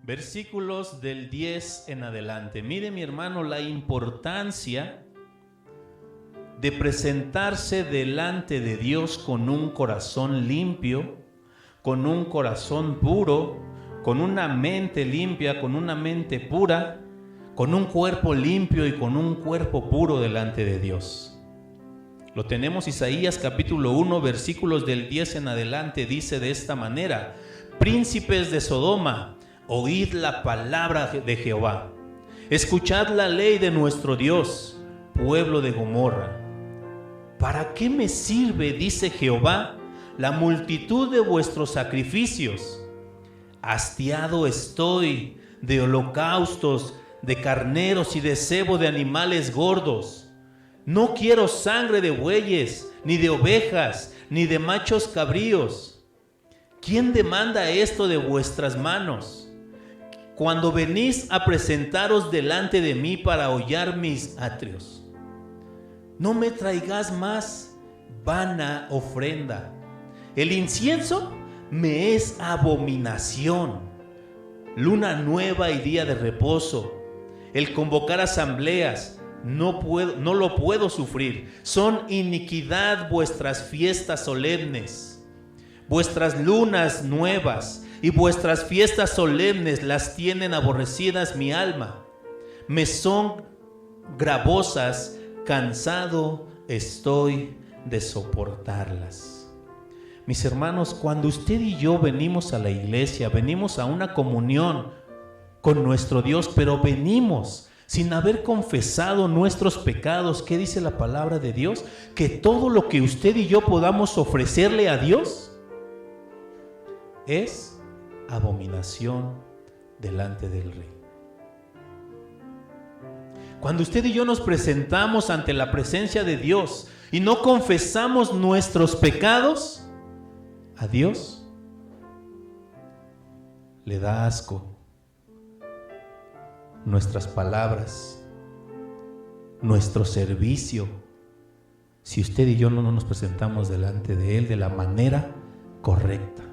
Versículos del 10 en adelante. Mire, mi hermano, la importancia de presentarse delante de Dios con un corazón limpio, con un corazón puro, con una mente limpia, con una mente pura, con un cuerpo limpio y con un cuerpo puro delante de Dios. Lo tenemos, Isaías capítulo 1, versículos del 10 en adelante, dice de esta manera: príncipes de Sodoma, oíd la palabra de Jehová. Escuchad la ley de nuestro Dios, pueblo de Gomorra. ¿Para qué me sirve, dice Jehová, la multitud de vuestros sacrificios? Hastiado estoy de holocaustos, de carneros y de cebo de animales gordos. No quiero sangre de bueyes, ni de ovejas, ni de machos cabríos. ¿Quién demanda esto de vuestras manos? Cuando venís a presentaros delante de mí para hollar mis atrios, no me traigas más vana ofrenda. El incienso me es abominación. Luna nueva y día de reposo, el convocar asambleas, no lo puedo sufrir. Son iniquidad vuestras fiestas solemnes. Vuestras lunas nuevas y vuestras fiestas solemnes las tienen aborrecidas mi alma. Me son gravosas, cansado estoy de soportarlas. Mis hermanos, cuando usted y yo venimos a la iglesia, venimos a una comunión con nuestro Dios, pero venimos sin haber confesado nuestros pecados. ¿Qué dice la palabra de Dios? Que todo lo que usted y yo podamos ofrecerle a Dios es abominación delante del Rey. Cuando usted y yo nos presentamos ante la presencia de Dios y no confesamos nuestros pecados, a Dios le da asco nuestras palabras, nuestro servicio, si usted y yo no nos presentamos delante de Él de la manera correcta.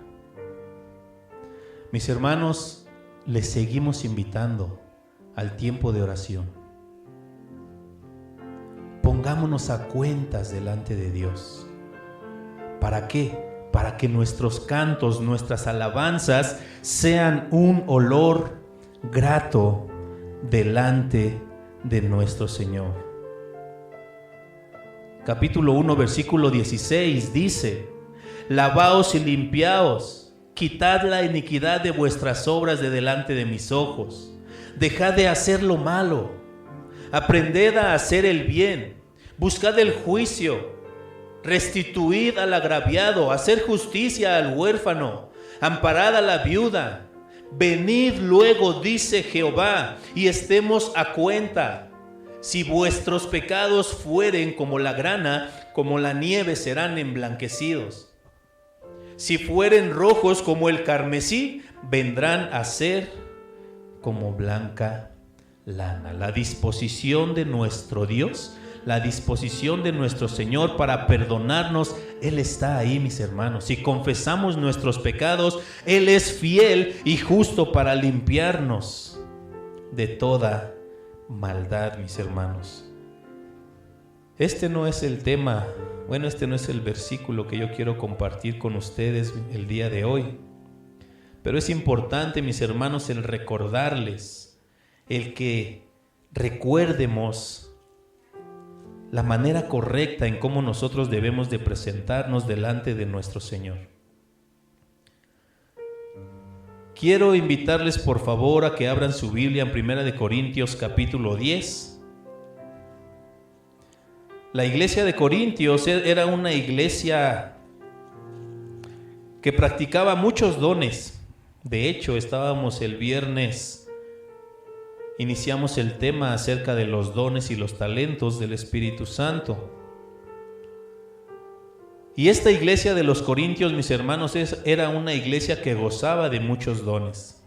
Mis hermanos, les seguimos invitando al tiempo de oración. Pongámonos a cuentas delante de Dios. ¿Para qué? Para que nuestros cantos, nuestras alabanzas sean un olor grato delante de nuestro Señor. Capítulo 1, versículo 16 dice: lavaos y limpiaos, quitad la iniquidad de vuestras obras de delante de mis ojos. Dejad de hacer lo malo, aprended a hacer el bien, buscad el juicio, restituid al agraviado, hacer justicia al huérfano, amparad a la viuda. Venid luego, dice Jehová, y estemos a cuenta. Si vuestros pecados fueren como la grana, como la nieve serán emblanquecidos. Si fueren rojos como el carmesí, vendrán a ser como blanca lana. La disposición de nuestro Dios, la disposición de nuestro Señor para perdonarnos, Él está ahí, mis hermanos. Si confesamos nuestros pecados, Él es fiel y justo para limpiarnos de toda maldad, mis hermanos. Este no es el tema, este no es el versículo que yo quiero compartir con ustedes el día de hoy. Pero es importante, mis hermanos, el recordarles, el que recuerdemos la manera correcta en cómo nosotros debemos de presentarnos delante de nuestro Señor. Quiero invitarles por favor a que abran su Biblia en 1 Corintios capítulo 10. La iglesia de Corintios era una iglesia que practicaba muchos dones. De hecho, estábamos el viernes, iniciamos el tema acerca de los dones y los talentos del Espíritu Santo. Y esta iglesia de los Corintios, mis hermanos, era una iglesia que gozaba de muchos dones.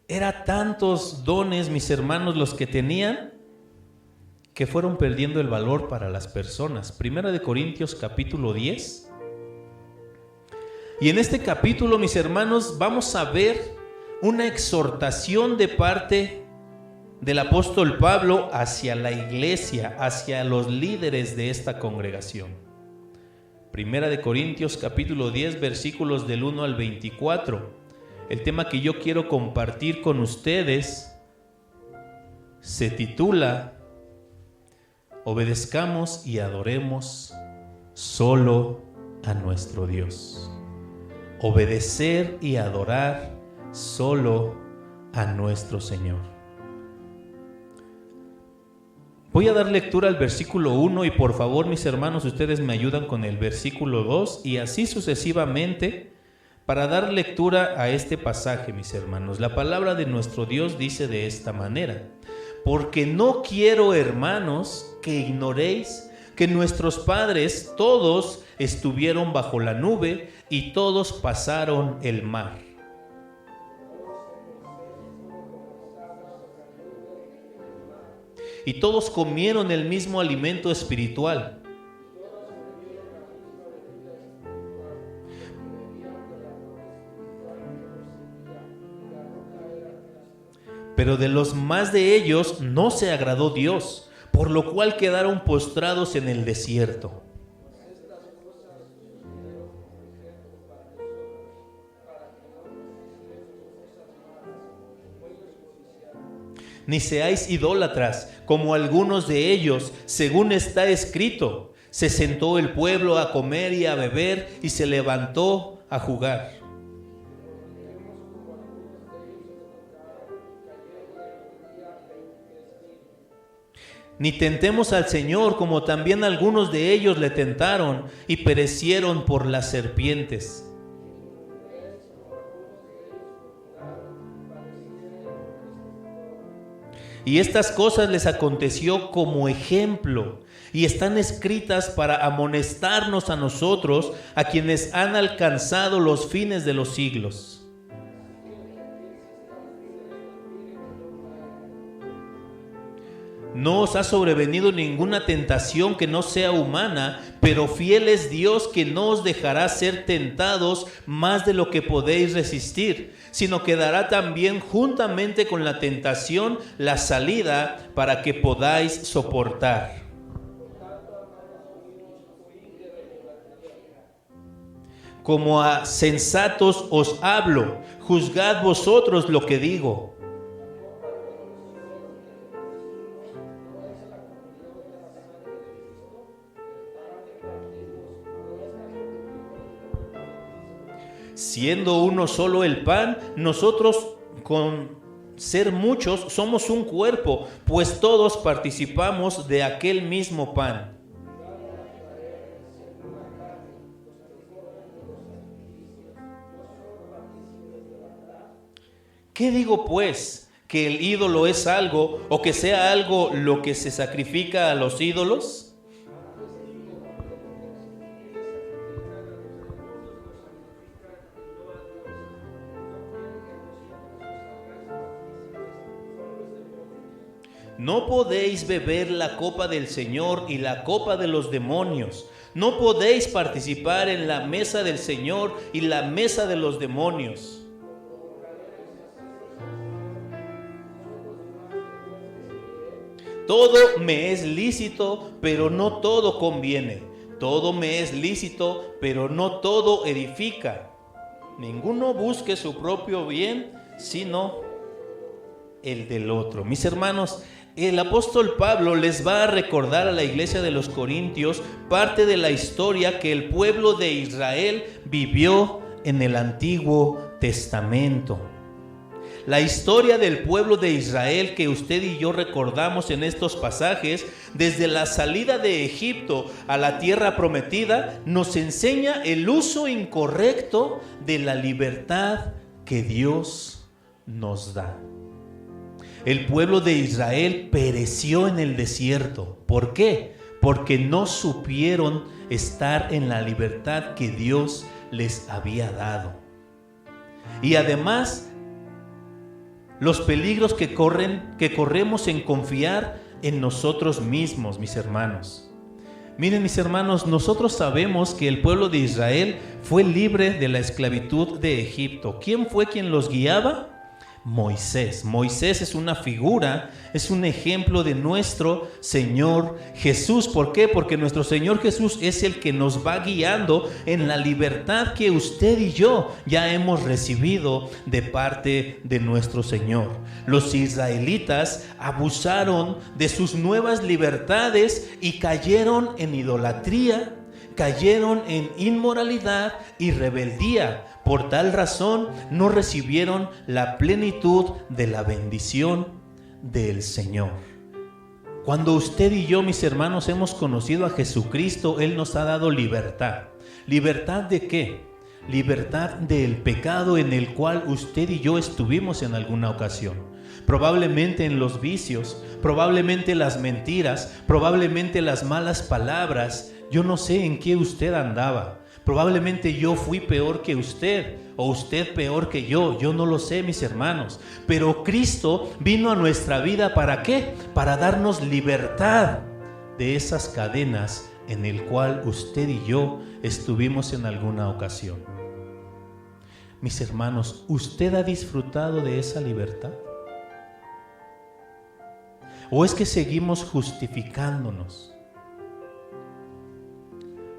Era tantos dones, mis hermanos, los que tenían, que fueron perdiendo el valor para las personas. 1 Corintios capítulo 10. Y en este capítulo, mis hermanos, vamos a ver una exhortación de parte del apóstol Pablo hacia la iglesia, hacia los líderes de esta congregación. Primera de Corintios capítulo 10, versículos del 1 al 24. El tema que yo quiero compartir con ustedes se titula Obedezcamos y adoremos solo a nuestro Dios. Obedecer y adorar solo a nuestro Señor. Voy a dar lectura al versículo 1 y por favor, mis hermanos, ustedes me ayudan con el versículo 2 y así sucesivamente para dar lectura a este pasaje, mis hermanos. La palabra de nuestro Dios dice de esta manera: porque no quiero, hermanos, que ignoréis que nuestros padres todos estuvieron bajo la nube y todos pasaron el mar. Y todos comieron el mismo alimento espiritual. Pero de los más de ellos no se agradó Dios, por lo cual quedaron postrados en el desierto. Ni seáis idólatras, como algunos de ellos, según está escrito: se sentó el pueblo a comer y a beber, y se levantó a jugar. Ni tentemos al Señor, como también algunos de ellos le tentaron, y perecieron por las serpientes. Y estas cosas les aconteció como ejemplo, y están escritas para amonestarnos a nosotros, a quienes han alcanzado los fines de los siglos. No os ha sobrevenido ninguna tentación que no sea humana, pero fiel es Dios, que no os dejará ser tentados más de lo que podéis resistir, sino que dará también juntamente con la tentación la salida para que podáis soportar. Como a sensatos os hablo, juzgad vosotros lo que digo. Siendo uno solo el pan, nosotros con ser muchos somos un cuerpo, pues todos participamos de aquel mismo pan. ¿Qué digo pues? ¿Que el ídolo es algo, o que sea algo lo que se sacrifica a los ídolos? No podéis beber la copa del Señor y la copa de los demonios. No podéis participar en la mesa del Señor y la mesa de los demonios. Todo me es lícito, pero no todo conviene. Todo me es lícito, pero no todo edifica. Ninguno busque su propio bien, sino el del otro. Mis hermanos, el apóstol Pablo les va a recordar a la iglesia de los Corintios parte de la historia que el pueblo de Israel vivió en el Antiguo Testamento. La historia del pueblo de Israel que usted y yo recordamos en estos pasajes, desde la salida de Egipto a la tierra prometida, nos enseña el uso incorrecto de la libertad que Dios nos da. El pueblo de Israel pereció en el desierto. ¿Por qué? Porque no supieron estar en la libertad que Dios les había dado. Y además, los peligros que corremos en confiar en nosotros mismos, mis hermanos. Miren, mis hermanos, nosotros sabemos que el pueblo de Israel fue libre de la esclavitud de Egipto. ¿Quién fue quien los guiaba? Moisés. Moisés es una figura, es un ejemplo de nuestro Señor Jesús. ¿Por qué? Porque nuestro Señor Jesús es el que nos va guiando en la libertad que usted y yo ya hemos recibido de parte de nuestro Señor. Los israelitas abusaron de sus nuevas libertades y cayeron en idolatría, cayeron en inmoralidad y rebeldía. Por tal razón no recibieron la plenitud de la bendición del Señor. Cuando usted y yo, mis hermanos, hemos conocido a Jesucristo, Él nos ha dado libertad. ¿Libertad de qué? Libertad del pecado en el cual usted y yo estuvimos en alguna ocasión. Probablemente en los vicios, probablemente las mentiras, probablemente las malas palabras. Yo no sé en qué usted andaba. Probablemente yo fui peor que usted o usted peor que yo no lo sé, mis hermanos. Pero Cristo vino a nuestra vida, ¿para qué? Para darnos libertad de esas cadenas en el cual usted y yo estuvimos en alguna ocasión. Mis hermanos, ¿usted ha disfrutado de esa libertad? ¿O es que seguimos justificándonos?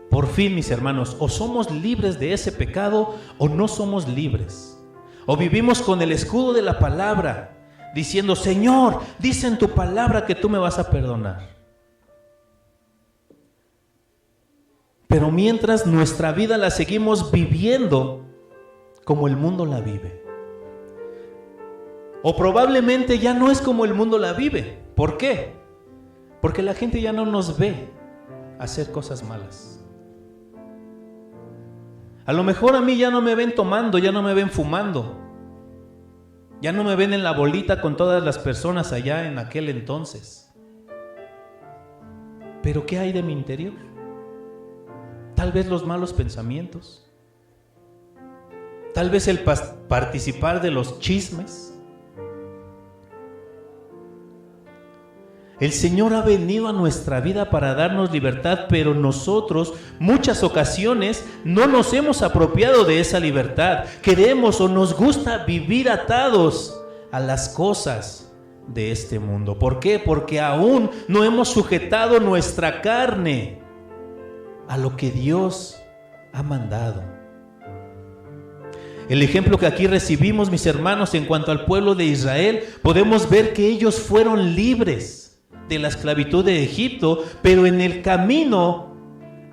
Por fin, mis hermanos, o somos libres de ese pecado o no somos libres. O vivimos con el escudo de la palabra, diciendo: Señor, dice en tu palabra que tú me vas a perdonar. Pero mientras nuestra vida la seguimos viviendo como el mundo la vive. O probablemente ya no es como el mundo la vive. ¿Por qué? Porque la gente ya no nos ve hacer cosas malas. A lo mejor a mí ya no me ven tomando, ya no me ven fumando, ya no me ven en la bolita con todas las personas allá en aquel entonces. Pero ¿qué hay de mi interior? Tal vez los malos pensamientos, tal vez el participar de los chismes. El Señor ha venido a nuestra vida para darnos libertad, pero nosotros muchas ocasiones no nos hemos apropiado de esa libertad. Queremos o nos gusta vivir atados a las cosas de este mundo. ¿Por qué? Porque aún no hemos sujetado nuestra carne a lo que Dios ha mandado. El ejemplo que aquí recibimos, mis hermanos, en cuanto al pueblo de Israel, podemos ver que ellos fueron libres de la esclavitud de Egipto, pero en el camino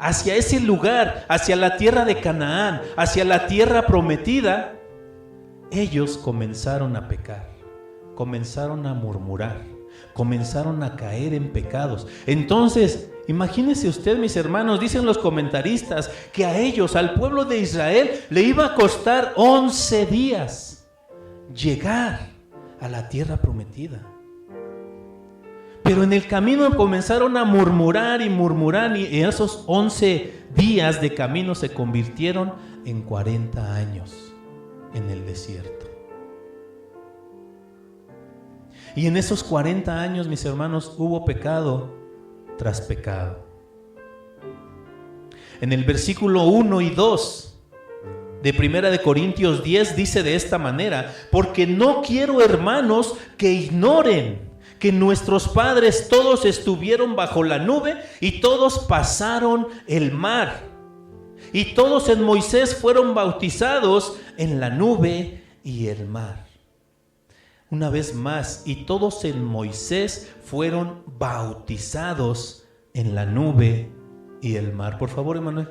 hacia ese lugar, hacia la tierra de Canaán, hacia la tierra prometida, ellos comenzaron a pecar, comenzaron a murmurar, comenzaron a caer en pecados. Entonces, imagínese usted, mis hermanos, dicen los comentaristas que a ellos, al pueblo de Israel, le iba a costar 11 días llegar a la tierra prometida. Pero en el camino comenzaron a murmurar y esos 11 días de camino se convirtieron en 40 años en el desierto. Y en esos 40 años, mis hermanos, hubo pecado tras pecado. En el versículo 1 y 2 de 1 de Corintios 10 dice de esta manera: porque no quiero, hermanos, que ignoren que nuestros padres todos estuvieron bajo la nube y todos pasaron el mar. Y todos en Moisés fueron bautizados en la nube y el mar. Una vez más, y todos en Moisés fueron bautizados en la nube y el mar. Por favor, Emanuel.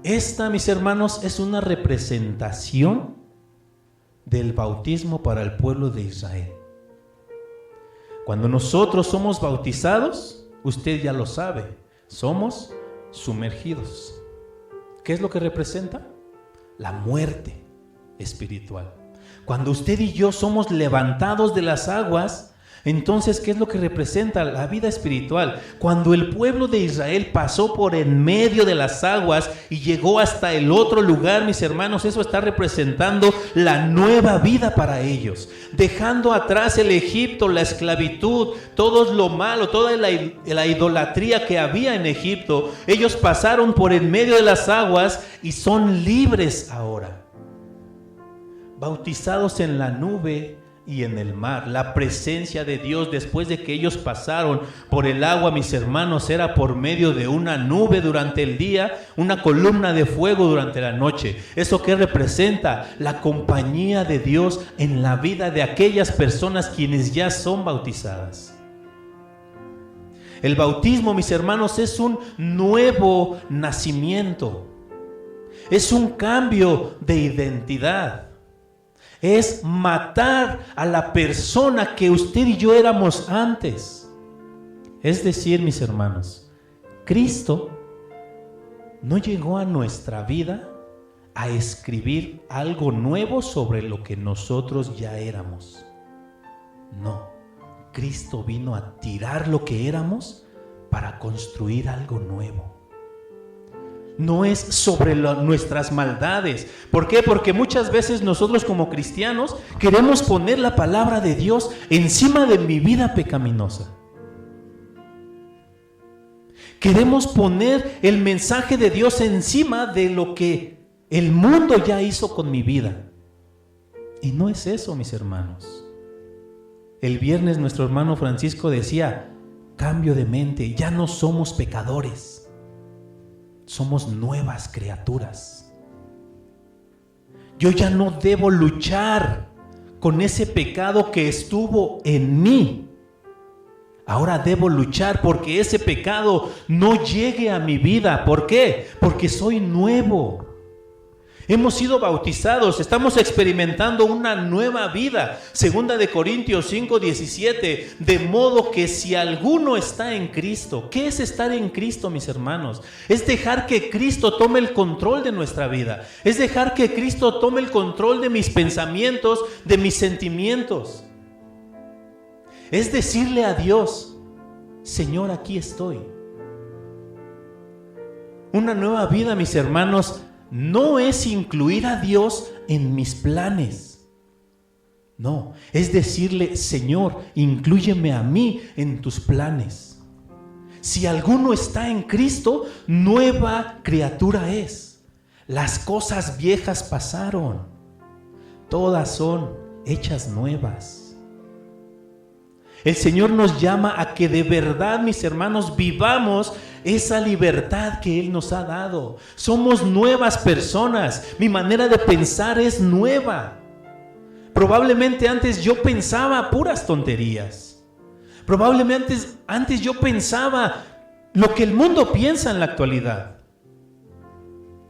Esta, mis hermanos, es una representación del bautismo para el pueblo de Israel. Cuando nosotros somos bautizados, usted ya lo sabe, somos sumergidos. ¿Qué es lo que representa? La muerte espiritual. Cuando usted y yo somos levantados de las aguas, entonces, ¿qué es lo que representa? La vida espiritual. Cuando el pueblo de Israel pasó por en medio de las aguas y llegó hasta el otro lugar, mis hermanos, eso está representando la nueva vida para ellos. Dejando atrás el Egipto, la esclavitud, todo lo malo, toda la idolatría que había en Egipto. Ellos pasaron por en medio de las aguas y son libres ahora. bautizados en la nube y en el mar. La presencia de Dios después de que ellos pasaron por el agua, mis hermanos, era por medio de una nube durante el día, una columna de fuego durante la noche. ¿Eso qué representa? La compañía de Dios en la vida de aquellas personas quienes ya son bautizadas. El bautismo, mis hermanos, es un nuevo nacimiento. Es un cambio de identidad. Es matar a la persona que usted y yo éramos antes. Es decir, mis hermanos, Cristo no llegó a nuestra vida a escribir algo nuevo sobre lo que nosotros ya éramos. No, Cristo vino a tirar lo que éramos para construir algo nuevo. No es sobre nuestras maldades. ¿Por qué? Porque muchas veces nosotros como cristianos queremos poner la palabra de Dios encima de mi vida pecaminosa. Queremos poner el mensaje de Dios encima de lo que el mundo ya hizo con mi vida. Y no es eso, mis hermanos. El viernes nuestro hermano Francisco decía, cambio de mente, ya no somos pecadores. Somos nuevas criaturas. Yo ya no debo luchar con ese pecado que estuvo en mí. Ahora debo luchar porque ese pecado no llegue a mi vida. ¿Por qué? Porque soy nuevo. Hemos sido bautizados, estamos experimentando una nueva vida. 2 de Corintios 5:17, de modo que si alguno está en Cristo, ¿qué es estar en Cristo, mis hermanos? Es dejar que Cristo tome el control de nuestra vida. Es dejar que Cristo tome el control de mis pensamientos, de mis sentimientos. Es decirle a Dios, Señor, aquí estoy. Una nueva vida, mis hermanos, no es incluir a Dios en mis planes. No, es decirle, Señor, inclúyeme a mí en tus planes. Si alguno está en Cristo, nueva criatura es. Las cosas viejas pasaron, todas son hechas nuevas. El Señor nos llama a que de verdad, mis hermanos, vivamos esa libertad que Él nos ha dado. Somos nuevas personas. Mi manera de pensar es nueva. Probablemente antes yo pensaba puras tonterías. Probablemente antes yo pensaba lo que el mundo piensa en la actualidad.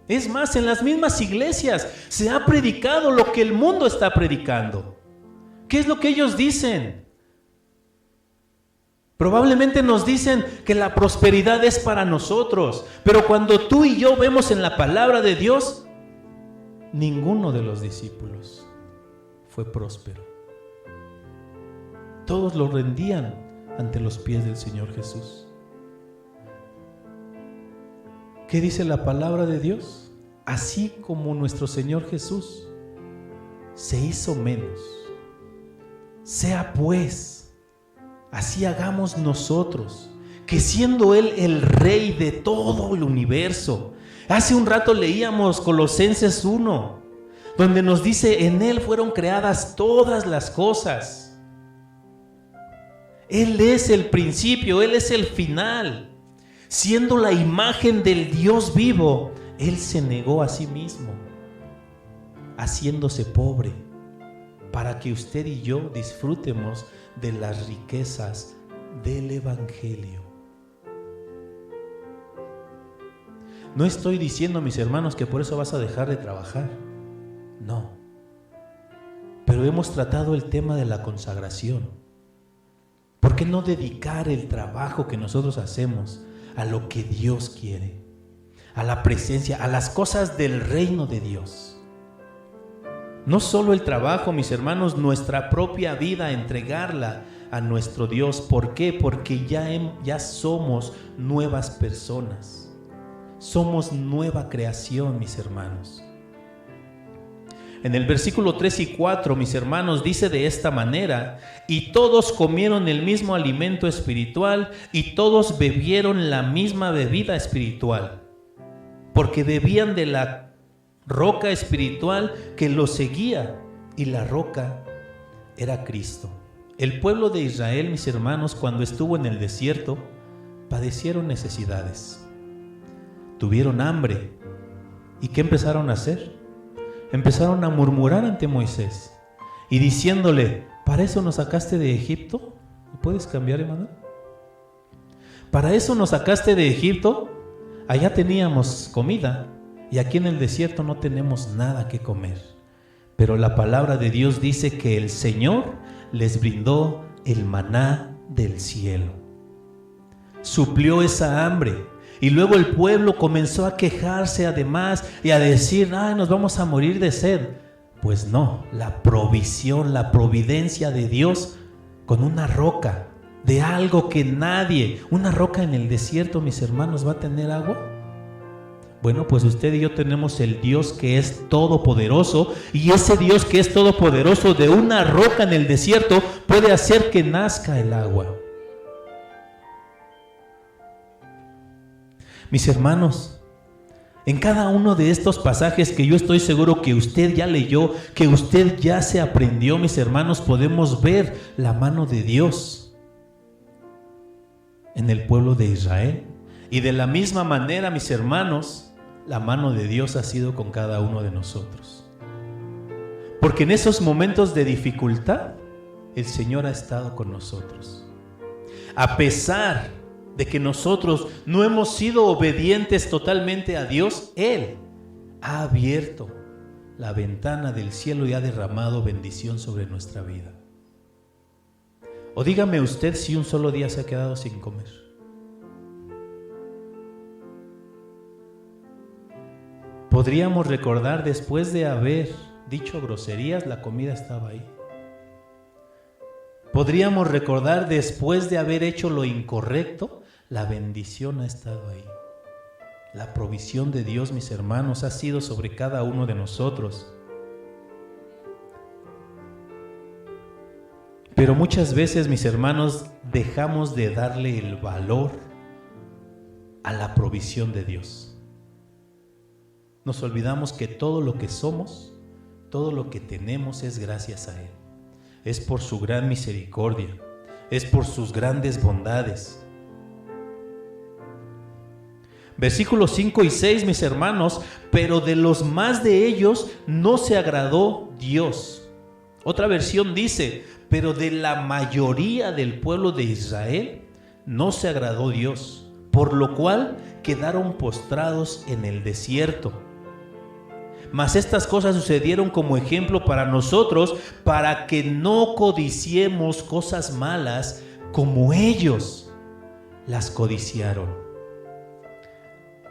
Es más, en las mismas iglesias se ha predicado lo que el mundo está predicando. ¿Qué es lo que ellos dicen? Probablemente nos dicen que la prosperidad es para nosotros, pero cuando tú y yo vemos en la palabra de Dios, ninguno de los discípulos fue próspero. Todos lo rendían ante los pies del Señor Jesús. ¿Qué dice la palabra de Dios? Así como nuestro Señor Jesús se hizo menos, sea pues así hagamos nosotros, que siendo Él el Rey de todo el universo. Hace un rato leíamos Colosenses 1, donde nos dice, en Él fueron creadas todas las cosas. Él es el principio, Él es el final. Siendo la imagen del Dios vivo, Él se negó a sí mismo, haciéndose pobre, para que usted y yo disfrutemos de las riquezas del Evangelio. No estoy diciendo, mis hermanos, que por eso vas a dejar de trabajar. No. Pero hemos tratado el tema de la consagración. ¿Por qué no dedicar el trabajo que nosotros hacemos a lo que Dios quiere? A la presencia, a las cosas del reino de Dios. No solo el trabajo, mis hermanos, nuestra propia vida, entregarla a nuestro Dios. ¿Por qué? Porque ya somos nuevas personas. Somos nueva creación, mis hermanos. En el versículo 3 y 4, mis hermanos, dice de esta manera: y todos comieron el mismo alimento espiritual y todos bebieron la misma bebida espiritual, porque bebían de la roca espiritual que los seguía, y la roca era Cristo. El pueblo de Israel, mis hermanos, cuando estuvo en el desierto, padecieron necesidades, tuvieron hambre. ¿Y qué empezaron a hacer? Empezaron a murmurar ante Moisés y diciéndole: ¿para eso nos sacaste de Egipto? ¿Me puedes cambiar, hermano? ¿Para eso nos sacaste de Egipto? Allá teníamos comida y aquí en el desierto no tenemos nada que comer. Pero la palabra de Dios dice que el Señor les brindó el maná del cielo. Suplió esa hambre. Y luego el pueblo comenzó a quejarse además y a decir: ¡ay, nos vamos a morir de sed! Pues no, la provisión, la providencia de Dios con una roca, de algo que nadie, una roca en el desierto, mis hermanos, ¿va a tener agua? Bueno, pues usted y yo tenemos el Dios que es todopoderoso, y ese Dios que es todopoderoso de una roca en el desierto puede hacer que nazca el agua. Mis hermanos, en cada uno de estos pasajes que yo estoy seguro que usted ya leyó, que usted ya se aprendió, mis hermanos, podemos ver la mano de Dios en el pueblo de Israel. Y de la misma manera, mis hermanos, la mano de Dios ha sido con cada uno de nosotros. Porque en esos momentos de dificultad, el Señor ha estado con nosotros. A pesar de que nosotros no hemos sido obedientes totalmente a Dios, Él ha abierto la ventana del cielo y ha derramado bendición sobre nuestra vida. O dígame usted si un solo día se ha quedado sin comer. Podríamos recordar, después de haber dicho groserías, la comida estaba ahí. Podríamos recordar, después de haber hecho lo incorrecto, la bendición ha estado ahí. La provisión de Dios, mis hermanos, ha sido sobre cada uno de nosotros. Pero muchas veces, mis hermanos, dejamos de darle el valor a la provisión de Dios. Nos olvidamos que todo lo que somos, todo lo que tenemos es gracias a Él. Es por su gran misericordia, es por sus grandes bondades. Versículos 5 y 6, mis hermanos: pero de los más de ellos no se agradó Dios. Otra versión dice: pero de la mayoría del pueblo de Israel no se agradó Dios, por lo cual quedaron postrados en el desierto. Mas estas cosas sucedieron como ejemplo para nosotros, para que no codiciemos cosas malas como ellos las codiciaron.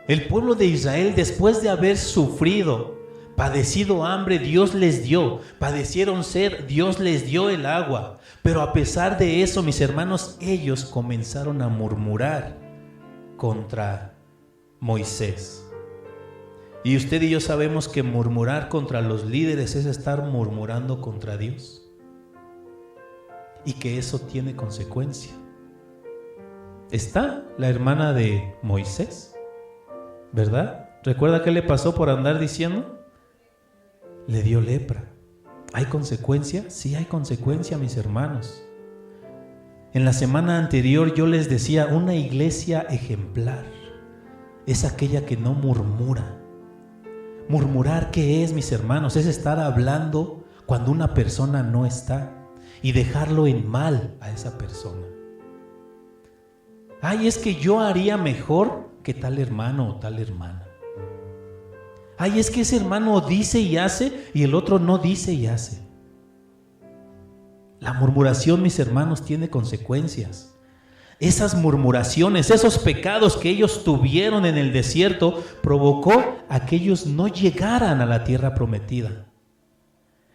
El pueblo de Israel, después de haber sufrido, padecido hambre, Dios les dio. Padecieron sed, Dios les dio el agua. Pero a pesar de eso, mis hermanos, ellos comenzaron a murmurar contra Moisés. Y usted y yo sabemos que murmurar contra los líderes es estar murmurando contra Dios. Y que eso tiene consecuencia. Está la hermana de Moisés, ¿verdad? ¿Recuerda qué le pasó por andar diciendo? Le dio lepra. ¿Hay consecuencia? Sí, hay consecuencia, mis hermanos. En la semana anterior yo les decía, una iglesia ejemplar es aquella que no murmura. Murmurar, ¿qué es, mis hermanos? Es estar hablando cuando una persona no está y dejarlo en mal a esa persona. Ay, es que yo haría mejor que tal hermano o tal hermana. Ay, es que ese hermano dice y hace y el otro no dice y hace. La murmuración, mis hermanos, tiene consecuencias. Esas murmuraciones, esos pecados que ellos tuvieron en el desierto, provocó a que ellos no llegaran a la tierra prometida.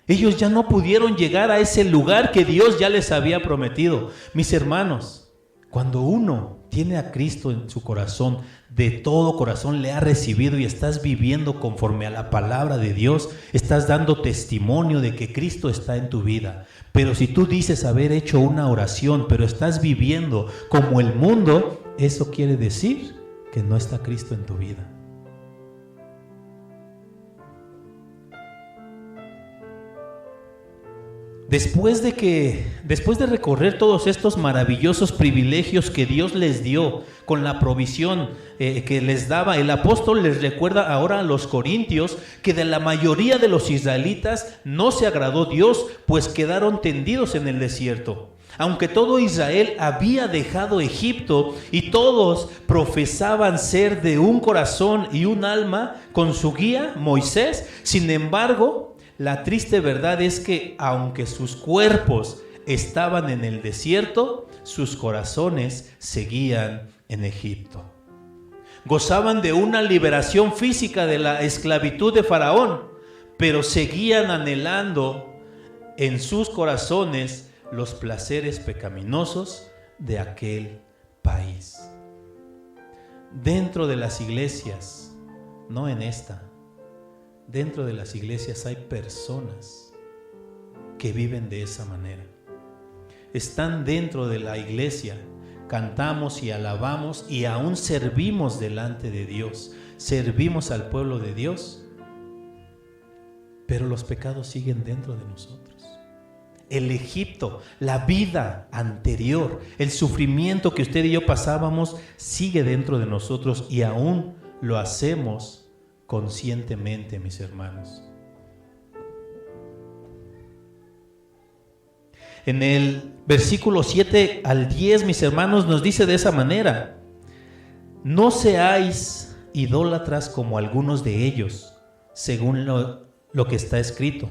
Ellos ya no pudieron llegar a ese lugar que Dios ya les había prometido. Mis hermanos, cuando uno tiene a Cristo en su corazón, de todo corazón le ha recibido y estás viviendo conforme a la palabra de Dios, estás dando testimonio de que Cristo está en tu vida. Pero si tú dices haber hecho una oración, pero estás viviendo como el mundo, eso quiere decir que no está Cristo en tu vida. Después de recorrer todos estos maravillosos privilegios que Dios les dio con la provisión que les daba, el apóstol les recuerda ahora a los corintios que de la mayoría de los israelitas no se agradó Dios, pues quedaron tendidos en el desierto. Aunque todo Israel había dejado Egipto y todos profesaban ser de un corazón y un alma con su guía, Moisés, sin embargo, la triste verdad es que aunque sus cuerpos estaban en el desierto, sus corazones seguían en Egipto. Gozaban de una liberación física de la esclavitud de Faraón, pero seguían anhelando en sus corazones los placeres pecaminosos de aquel país. Dentro de las iglesias, no en esta, dentro de las iglesias hay personas que viven de esa manera. Están dentro de la iglesia, cantamos y alabamos y aún servimos delante de Dios, servimos al pueblo de Dios, pero los pecados siguen dentro de nosotros. El Egipto, la vida anterior, el sufrimiento que usted y yo pasábamos sigue dentro de nosotros y aún lo hacemos conscientemente, mis hermanos. En el versículo 7 al 10, mis hermanos, nos dice de esa manera: no seáis idólatras como algunos de ellos, según lo que está escrito.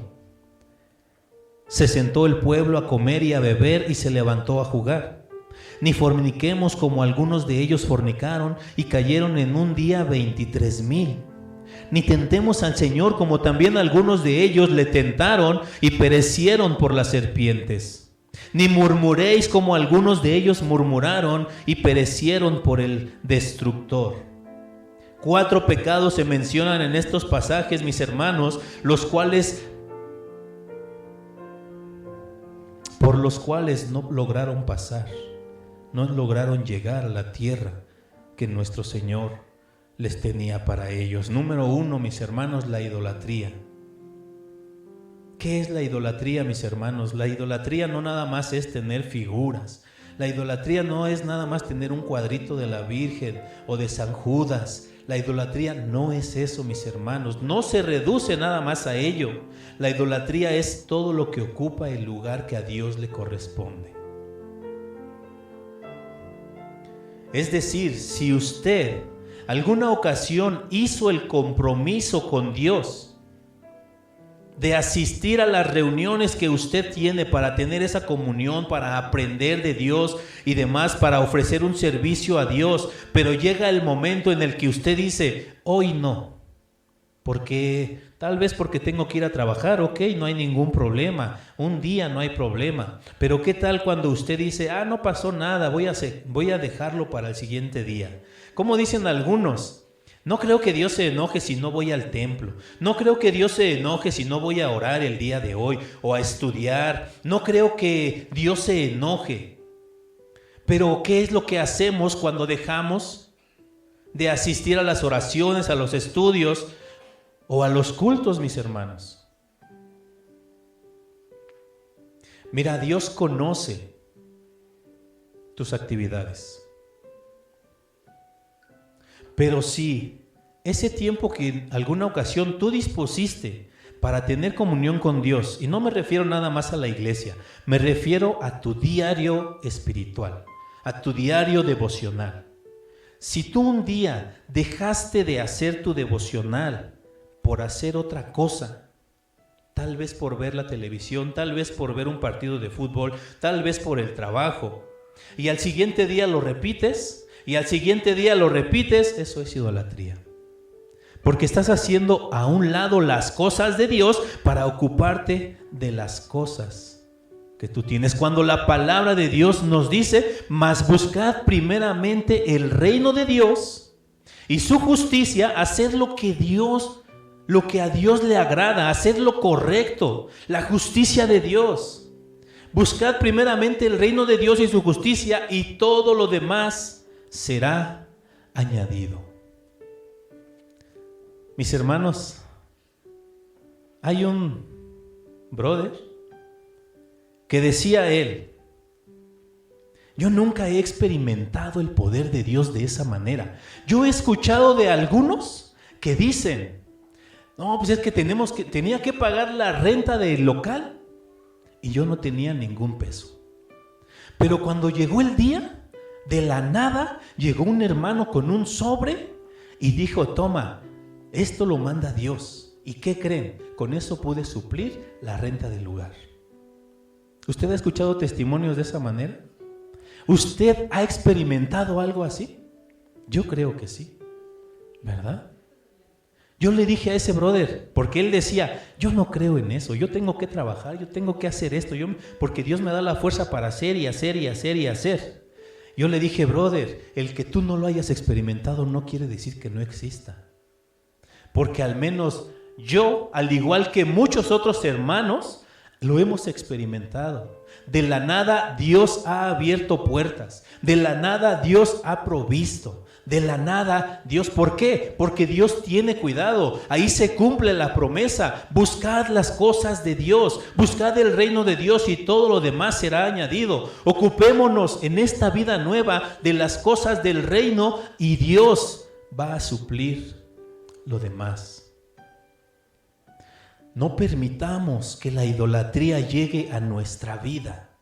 Se sentó el pueblo a comer y a beber y se levantó a jugar. Ni forniquemos como algunos de ellos fornicaron y cayeron en un día 23,000. Ni tentemos al Señor como también algunos de ellos le tentaron y perecieron por las serpientes. Ni murmuréis como algunos de ellos murmuraron y perecieron por el destructor. 4 pecados se mencionan en estos pasajes, mis hermanos, por los cuales no lograron pasar, no lograron llegar a la tierra que nuestro Señor les tenía para ellos. Número 1, mis hermanos, la idolatría. ¿Qué es la idolatría, mis hermanos? La idolatría no nada más es tener figuras. La idolatría no es nada más tener un cuadrito de la Virgen o de San Judas. La idolatría no es eso, mis hermanos. No se reduce nada más a ello. La idolatría es todo lo que ocupa el lugar que a Dios le corresponde. Es decir, si usted alguna ocasión hizo el compromiso con Dios de asistir a las reuniones que usted tiene para tener esa comunión, para aprender de Dios y demás, para ofrecer un servicio a Dios, pero llega el momento en el que usted dice: hoy no, tal vez porque tengo que ir a trabajar, ok, no hay ningún problema, un día no hay problema, pero ¿qué tal cuando usted dice: no pasó nada, voy a dejarlo para el siguiente día? Como dicen algunos: no creo que Dios se enoje si no voy al templo. No creo que Dios se enoje si no voy a orar el día de hoy o a estudiar. No creo que Dios se enoje. Pero ¿qué es lo que hacemos cuando dejamos de asistir a las oraciones, a los estudios o a los cultos, mis hermanos? Mira, Dios conoce tus actividades. Pero si ese tiempo que en alguna ocasión tú dispusiste para tener comunión con Dios, y no me refiero nada más a la iglesia, me refiero a tu diario espiritual, a tu diario devocional. Si tú un día dejaste de hacer tu devocional por hacer otra cosa, tal vez por ver la televisión, tal vez por ver un partido de fútbol, tal vez por el trabajo, y al siguiente día lo repites, y al siguiente día lo repites, eso es idolatría. Porque estás haciendo a un lado las cosas de Dios para ocuparte de las cosas que tú tienes. Cuando la palabra de Dios nos dice: mas buscad primeramente el reino de Dios y su justicia, hacer lo que a Dios le agrada, hacer lo correcto, la justicia de Dios. Buscad primeramente el reino de Dios y su justicia, y todo lo demás será añadido. Mis hermanos, hay un brother que decía él: yo nunca he experimentado el poder de Dios de esa manera. Yo he escuchado de algunos que dicen: no, pues es que tenía que pagar la renta del local y yo no tenía ningún peso. Pero cuando llegó el día, de la nada llegó un hermano con un sobre y dijo: toma, esto lo manda Dios. ¿Y qué creen? Con eso pude suplir la renta del lugar. ¿Usted ha escuchado testimonios de esa manera? ¿Usted ha experimentado algo así? Yo creo que sí, ¿verdad? Yo le dije a ese brother, porque él decía: yo no creo en eso, yo tengo que trabajar, yo tengo que hacer esto, porque Dios me da la fuerza para hacer y hacer y hacer y hacer. Yo le dije: brother, el que tú no lo hayas experimentado no quiere decir que no exista. Porque al menos yo, al igual que muchos otros hermanos, lo hemos experimentado. De la nada Dios ha abierto puertas. De la nada Dios ha provisto. De la nada Dios, ¿por qué? Porque Dios tiene cuidado. Ahí se cumple la promesa: buscad las cosas de Dios, buscad el reino de Dios y todo lo demás será añadido. Ocupémonos en esta vida nueva de las cosas del reino y Dios va a suplir lo demás. No permitamos que la idolatría llegue a nuestra vida.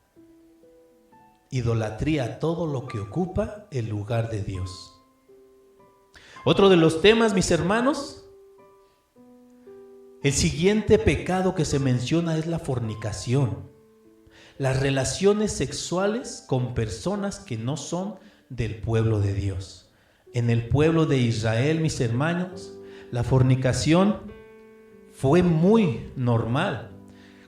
Idolatría, todo lo que ocupa el lugar de Dios. Otro de los temas, mis hermanos, el siguiente pecado que se menciona es la fornicación. Las relaciones sexuales con personas que no son del pueblo de Dios. En el pueblo de Israel, mis hermanos, la fornicación fue muy normal.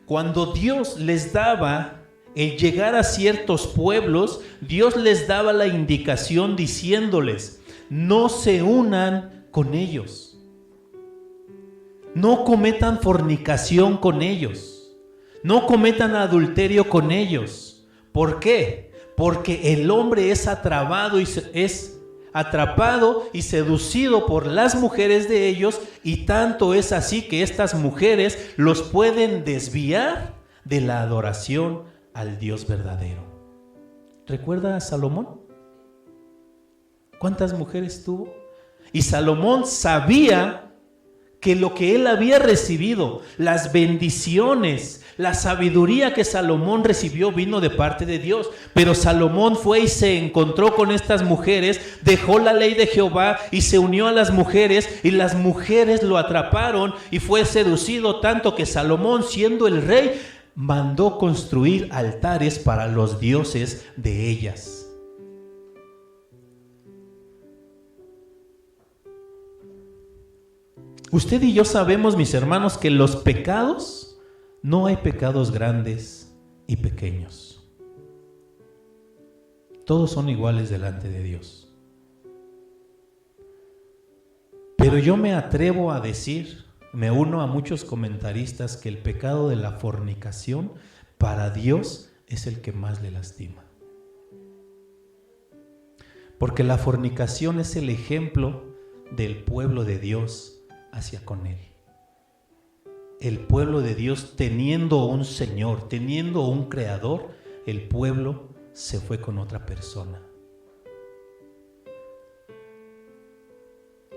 Cuando Dios les daba el llegar a ciertos pueblos, Dios les daba la indicación diciéndoles: no se unan con ellos, no cometan fornicación con ellos, no cometan adulterio con ellos. ¿Por qué? Porque el hombre es atrapado y seducido por las mujeres de ellos, y tanto es así que estas mujeres los pueden desviar de la adoración al Dios verdadero. ¿Recuerda a Salomón? ¿Cuántas mujeres tuvo? Y Salomón sabía que lo que él había recibido, las bendiciones, la sabiduría que Salomón recibió vino de parte de Dios. Pero Salomón fue y se encontró con estas mujeres, dejó la ley de Jehová y se unió a las mujeres, y las mujeres lo atraparon y fue seducido tanto que Salomón, siendo el rey, mandó construir altares para los dioses de ellas. Usted y yo sabemos, mis hermanos, que los pecados, no hay pecados grandes y pequeños. Todos son iguales delante de Dios. Pero yo me atrevo a decir, me uno a muchos comentaristas, que el pecado de la fornicación para Dios es el que más le lastima. Porque la fornicación es el ejemplo del pueblo de Dios hacia con Él. El pueblo de Dios, teniendo un Señor, teniendo un Creador, el pueblo se fue con otra persona.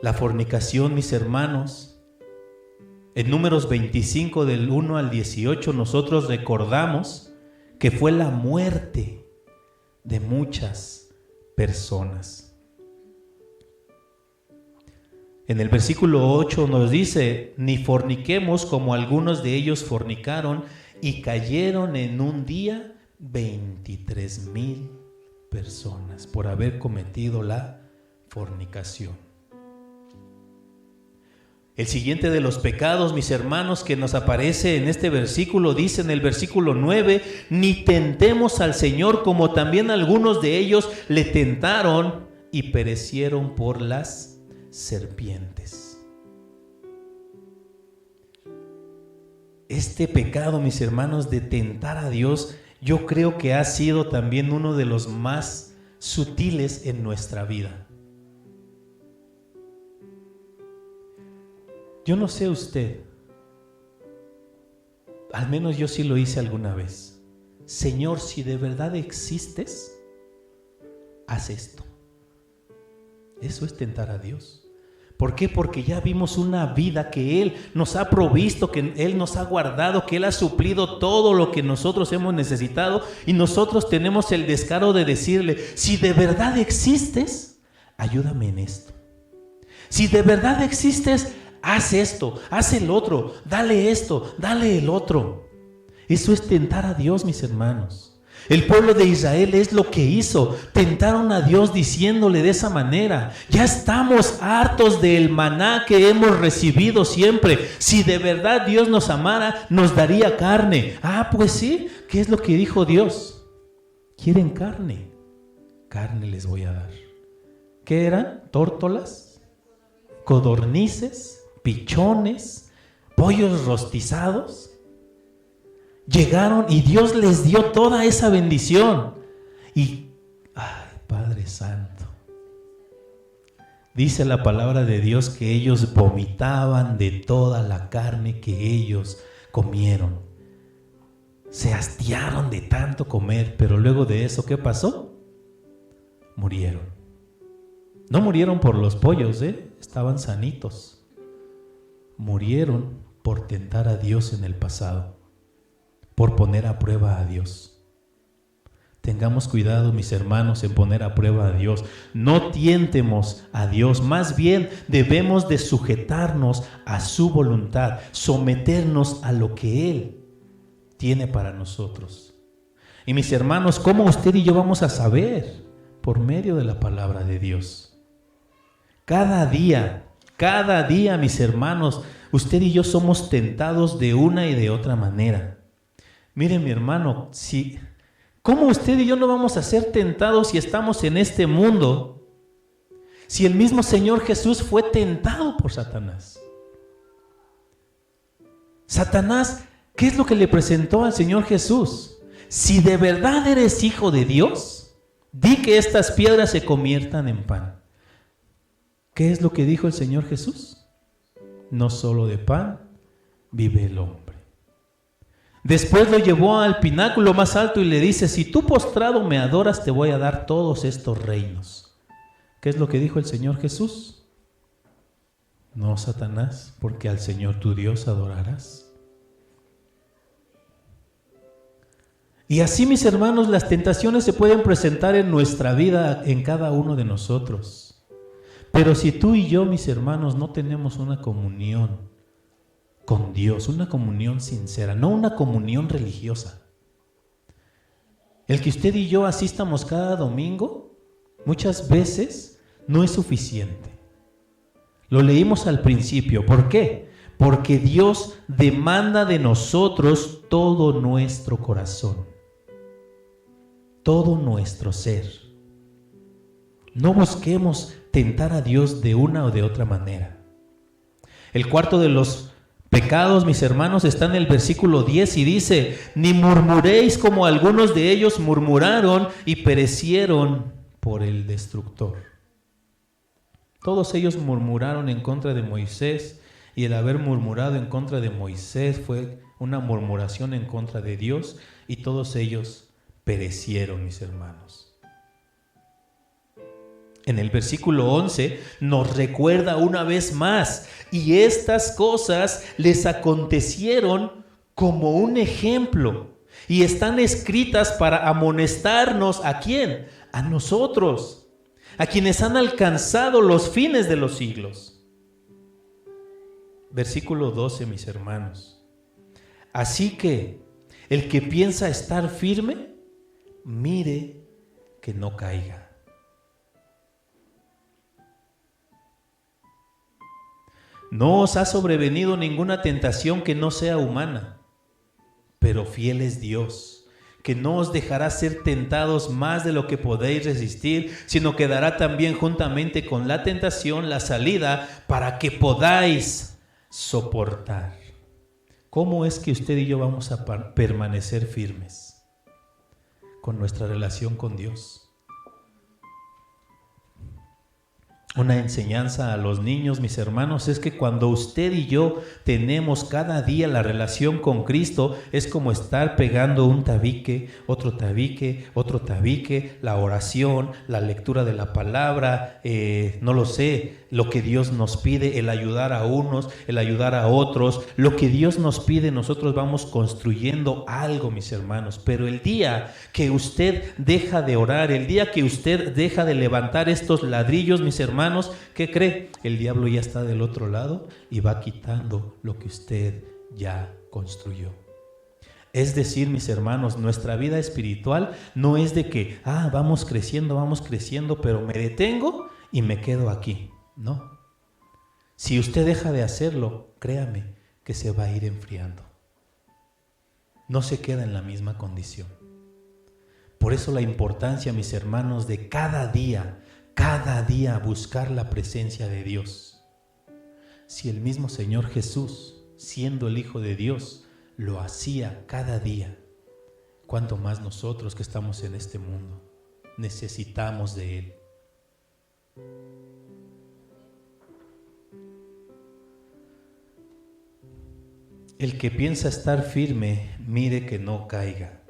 La fornicación, mis hermanos, en Números 25 del 1 al 18 nosotros recordamos que fue la muerte de muchas personas. En el versículo 8 nos dice: ni forniquemos como algunos de ellos fornicaron, y cayeron en un día 23,000 personas por haber cometido la fornicación. El siguiente de los pecados, mis hermanos, que nos aparece en este versículo, dice en el versículo 9: ni tentemos al Señor como también algunos de ellos le tentaron y perecieron por las serpientes. Este pecado, mis hermanos, de tentar a Dios, yo creo que ha sido también uno de los más sutiles en nuestra vida. Yo no sé usted, al menos yo sí lo hice alguna vez. Señor, si de verdad existes, haz esto. Eso es tentar a Dios. ¿Por qué? Porque ya vimos una vida que Él nos ha provisto, que Él nos ha guardado, que Él ha suplido todo lo que nosotros hemos necesitado, y nosotros tenemos el descaro de decirle, si de verdad existes, ayúdame en esto. Si de verdad existes, haz esto, haz el otro, dale esto, dale el otro. Eso es tentar a Dios, mis hermanos. El pueblo de Israel es lo que hizo. Tentaron a Dios diciéndole de esa manera: ya estamos hartos del maná que hemos recibido siempre. Si de verdad Dios nos amara, nos daría carne. Ah, pues sí. ¿Qué es lo que dijo Dios? ¿Quieren carne? Carne les voy a dar. ¿Qué eran? ¿Tórtolas? ¿Codornices? ¿Pichones? ¿Pollos rostizados? Llegaron y Dios les dio toda esa bendición. Y, ay, Padre Santo, dice la palabra de Dios que ellos vomitaban de toda la carne que ellos comieron. Se hastiaron de tanto comer, pero luego de eso, ¿qué pasó? Murieron. No murieron por los pollos, estaban sanitos. Murieron por tentar a Dios en el pasado, por poner a prueba a Dios. Tengamos cuidado, mis hermanos, en poner a prueba a Dios. No tientemos a Dios, más bien debemos de sujetarnos a su voluntad, someternos a lo que Él tiene para nosotros. Y mis hermanos, ¿cómo usted y yo vamos a saber? Por medio de la palabra de Dios. Cada día, mis hermanos, usted y yo somos tentados de una y de otra manera. Mire, mi hermano, ¿cómo usted y yo no vamos a ser tentados si estamos en este mundo? Si el mismo Señor Jesús fue tentado por Satanás. Satanás, ¿qué es lo que le presentó al Señor Jesús? Si de verdad eres hijo de Dios, di que estas piedras se conviertan en pan. ¿Qué es lo que dijo el Señor Jesús? No solo de pan vive el hombre. Después lo llevó al pináculo más alto y le dice: si tú postrado me adoras, te voy a dar todos estos reinos. ¿Qué es lo que dijo el Señor Jesús? No, Satanás, porque al Señor tu Dios adorarás. Y así, mis hermanos, las tentaciones se pueden presentar en nuestra vida, en cada uno de nosotros. Pero si tú y yo, mis hermanos, no tenemos una comunión con Dios, una comunión sincera, no una comunión religiosa. El que usted y yo asistamos cada domingo muchas veces no es suficiente. Lo leímos al principio. ¿Por qué? Porque Dios demanda de nosotros todo nuestro corazón, todo nuestro ser. No busquemos tentar a Dios de una o de otra manera. El cuarto de los pecados, mis hermanos, está en el versículo 10 y dice: ni murmuréis como algunos de ellos murmuraron y perecieron por el destructor. Todos ellos murmuraron en contra de Moisés, y el haber murmurado en contra de Moisés fue una murmuración en contra de Dios, y todos ellos perecieron, mis hermanos. En el versículo 11 nos recuerda una vez más: y estas cosas les acontecieron como un ejemplo, y están escritas para amonestarnos. ¿A quién? A nosotros, a quienes han alcanzado los fines de los siglos. Versículo 12, mis hermanos: así que el que piensa estar firme, mire que no caiga. No os ha sobrevenido ninguna tentación que no sea humana, pero fiel es Dios, que no os dejará ser tentados más de lo que podéis resistir, sino que dará también juntamente con la tentación la salida para que podáis soportar. ¿Cómo es que usted y yo vamos a permanecer firmes? Con nuestra relación con Dios. Una enseñanza a los niños, mis hermanos, es que cuando usted y yo tenemos cada día la relación con Cristo, es como estar pegando un tabique, otro tabique, la oración, la lectura de la palabra, no lo sé, lo que Dios nos pide, el ayudar a unos, el ayudar a otros, lo que Dios nos pide, nosotros vamos construyendo algo, mis hermanos. Pero el día que usted deja de orar, el día que usted deja de levantar estos ladrillos, mis hermanos, ¿qué cree? El diablo ya está del otro lado y va quitando lo que usted ya construyó. Es decir, mis hermanos, nuestra vida espiritual no es de que, vamos creciendo, pero me detengo y me quedo aquí. No. Si usted deja de hacerlo, créame que se va a ir enfriando. No se queda en la misma condición. Por eso la importancia, mis hermanos, de cada día buscar la presencia de Dios. Si el mismo Señor Jesús, siendo el Hijo de Dios, lo hacía cada día, ¿cuánto más nosotros que estamos en este mundo necesitamos de Él? El que piensa estar firme, mire que no caiga.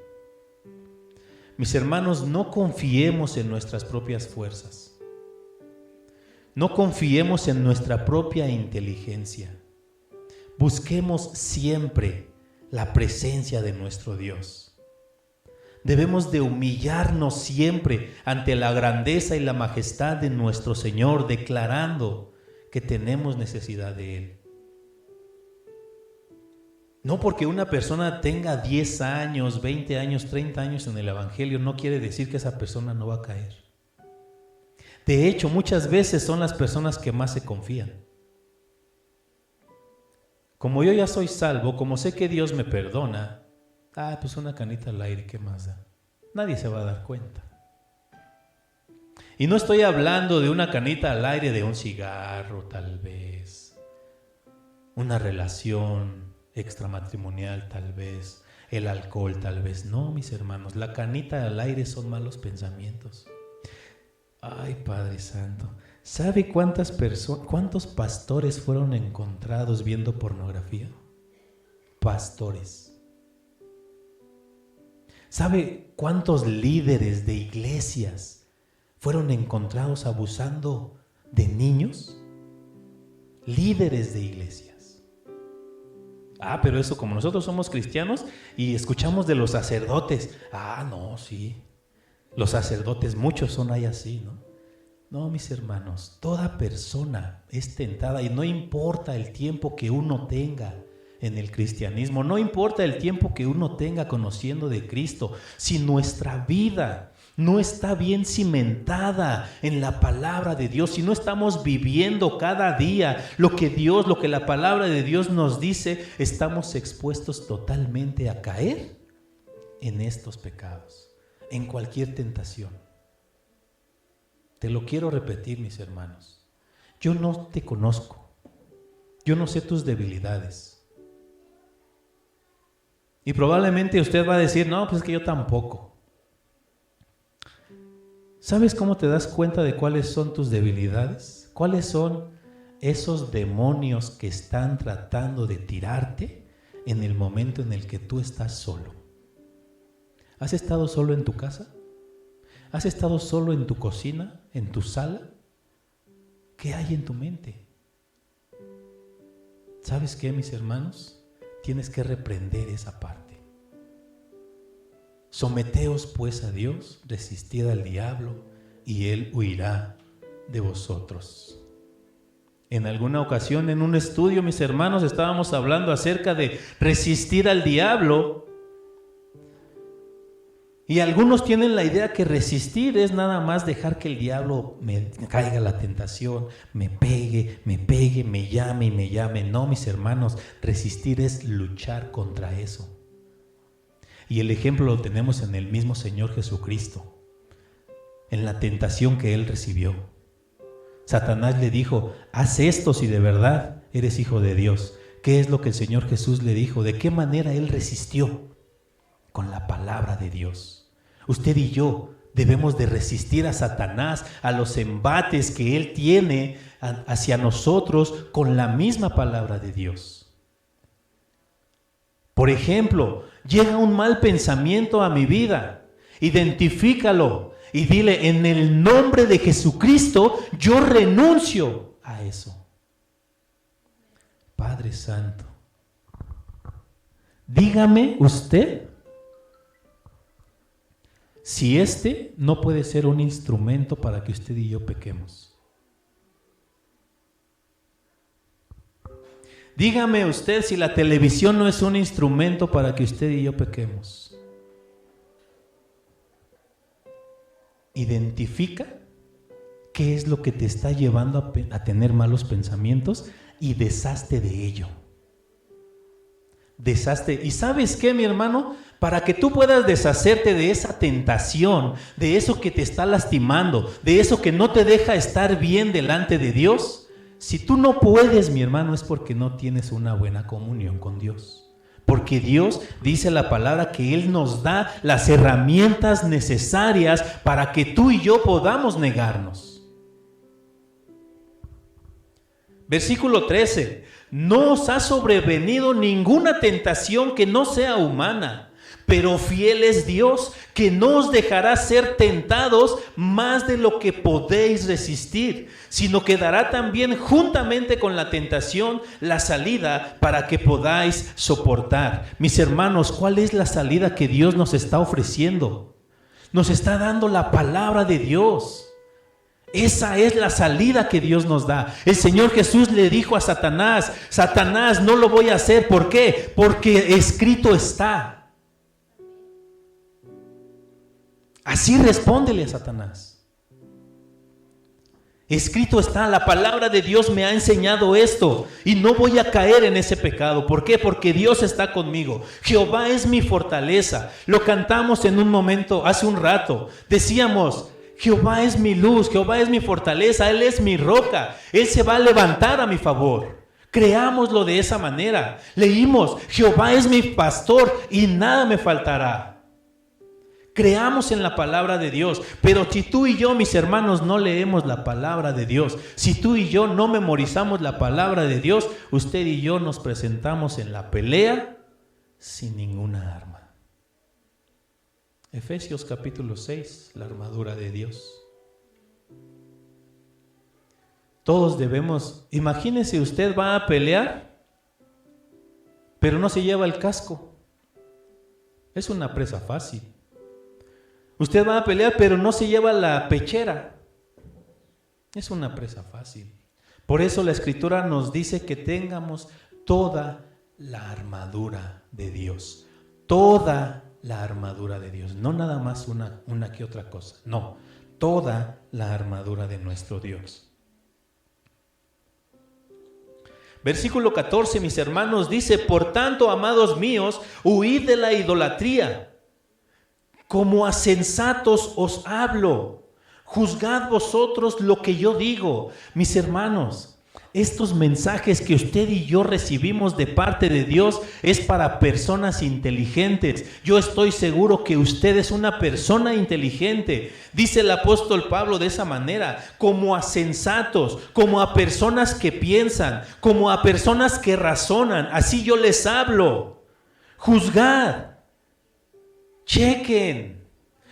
Mis hermanos, no confiemos en nuestras propias fuerzas. No confiemos en nuestra propia inteligencia. Busquemos siempre la presencia de nuestro Dios. Debemos de humillarnos siempre ante la grandeza y la majestad de nuestro Señor, declarando que tenemos necesidad de Él. No porque una persona tenga 10 años, 20 años, 30 años en el Evangelio, no quiere decir que esa persona no va a caer. De hecho, muchas veces son las personas que más se confían. Como yo ya soy salvo, como sé que Dios me perdona, pues una canita al aire, ¿qué más da? Nadie se va a dar cuenta. Y no estoy hablando de una canita al aire de un cigarro, tal vez, una relación extramatrimonial, tal vez, el alcohol, tal vez. No, mis hermanos, la canita al aire son malos pensamientos. Ay, Padre Santo, ¿sabe cuántos pastores fueron encontrados viendo pornografía? Pastores. ¿Sabe cuántos líderes de iglesias fueron encontrados abusando de niños? Líderes de iglesias. Pero eso, como nosotros somos cristianos y escuchamos de los sacerdotes. No, sí. Los sacerdotes, muchos son ahí así, ¿no? No, mis hermanos, toda persona es tentada y no importa el tiempo que uno tenga en el cristianismo, no importa el tiempo que uno tenga conociendo de Cristo, si nuestra vida no está bien cimentada en la palabra de Dios, si no estamos viviendo cada día lo que la palabra de Dios nos dice, estamos expuestos totalmente a caer en estos pecados, en cualquier tentación. Te lo quiero repetir, mis hermanos. Yo no te conozco. Yo no sé tus debilidades. Y probablemente usted va a decir, no, pues es que yo tampoco. ¿Sabes cómo te das cuenta de cuáles son tus debilidades? ¿Cuáles son esos demonios que están tratando de tirarte en el momento en el que tú estás solo? ¿Has estado solo en tu casa? ¿Has estado solo en tu cocina, en tu sala? ¿Qué hay en tu mente? ¿Sabes qué, mis hermanos? Tienes que reprender esa parte. Someteos pues a Dios, resistid al diablo y Él huirá de vosotros. En alguna ocasión en un estudio, mis hermanos, estábamos hablando acerca de resistir al diablo. Y algunos tienen la idea que resistir es nada más dejar que el diablo me caiga la tentación, me pegue, me llame y me llame. No, mis hermanos, resistir es luchar contra eso. Y el ejemplo lo tenemos en el mismo Señor Jesucristo, en la tentación que Él recibió. Satanás le dijo, haz esto si de verdad eres hijo de Dios. ¿Qué es lo que el Señor Jesús le dijo? ¿De qué manera Él resistió? Con la palabra de Dios. Usted y yo Debemos de resistir a Satanás, a los embates que él tiene hacia nosotros con la misma palabra de Dios. Por ejemplo, llega un mal pensamiento a mi vida, identifícalo y dile: en el nombre de Jesucristo yo renuncio a eso. Padre Santo, dígame usted si este no puede ser un instrumento para que usted y yo pequemos. Dígame usted si la televisión no es un instrumento para que usted y yo pequemos. Identifica qué es lo que te está llevando a tener malos pensamientos y deshazte de ello. Deshazte. ¿Y sabes qué, mi hermano? Para que tú puedas deshacerte de esa tentación, de eso que te está lastimando, de eso que no te deja estar bien delante de Dios, si tú no puedes, mi hermano, es porque no tienes una buena comunión con Dios. Porque Dios, dice la palabra, que Él nos da las herramientas necesarias para que tú y yo podamos negarnos. Versículo 13. No os ha sobrevenido ninguna tentación que no sea humana, pero fiel es Dios, que no os dejará ser tentados más de lo que podéis resistir, sino que dará también juntamente con la tentación la salida para que podáis soportar. Mis hermanos, ¿cuál es la salida que Dios nos está ofreciendo? Nos está dando la palabra de Dios. Esa es la salida que Dios nos da. El Señor Jesús le dijo a Satanás: Satanás, no lo voy a hacer. ¿Por qué? Porque escrito está. Así respóndele a Satanás. Escrito está, la palabra de Dios me ha enseñado esto y no voy a caer en ese pecado. ¿Por qué? Porque Dios está conmigo. Jehová es mi fortaleza. Lo cantamos en un momento, hace un rato. Decíamos: Jehová es mi luz, Jehová es mi fortaleza, Él es mi roca, Él se va a levantar a mi favor. Creámoslo de esa manera. Leímos: Jehová es mi pastor y nada me faltará. Creamos en la palabra de Dios, pero si tú y yo, mis hermanos, no leemos la palabra de Dios, si tú y yo no memorizamos la palabra de Dios, usted y yo nos presentamos en la pelea sin ninguna arma. Efesios capítulo 6, la armadura de Dios. Todos debemos, imagínese, usted va a pelear, pero no se lleva el casco. Es una presa fácil. Usted va a pelear, pero no se lleva la pechera. Es una presa fácil. Por eso la Escritura nos dice que tengamos toda la armadura de Dios. Toda la armadura de Dios. No nada más una que otra cosa. No, toda la armadura de nuestro Dios. Versículo 14, mis hermanos, dice: por tanto, amados míos, huid de la idolatría. Como a sensatos os hablo, juzgad vosotros lo que yo digo. Mis hermanos, estos mensajes que usted y yo recibimos de parte de Dios es para personas inteligentes. Yo estoy seguro que usted es una persona inteligente. Dice el apóstol Pablo de esa manera: como a sensatos, como a personas que piensan, como a personas que razonan. Así yo les hablo. Juzgad. Chequen,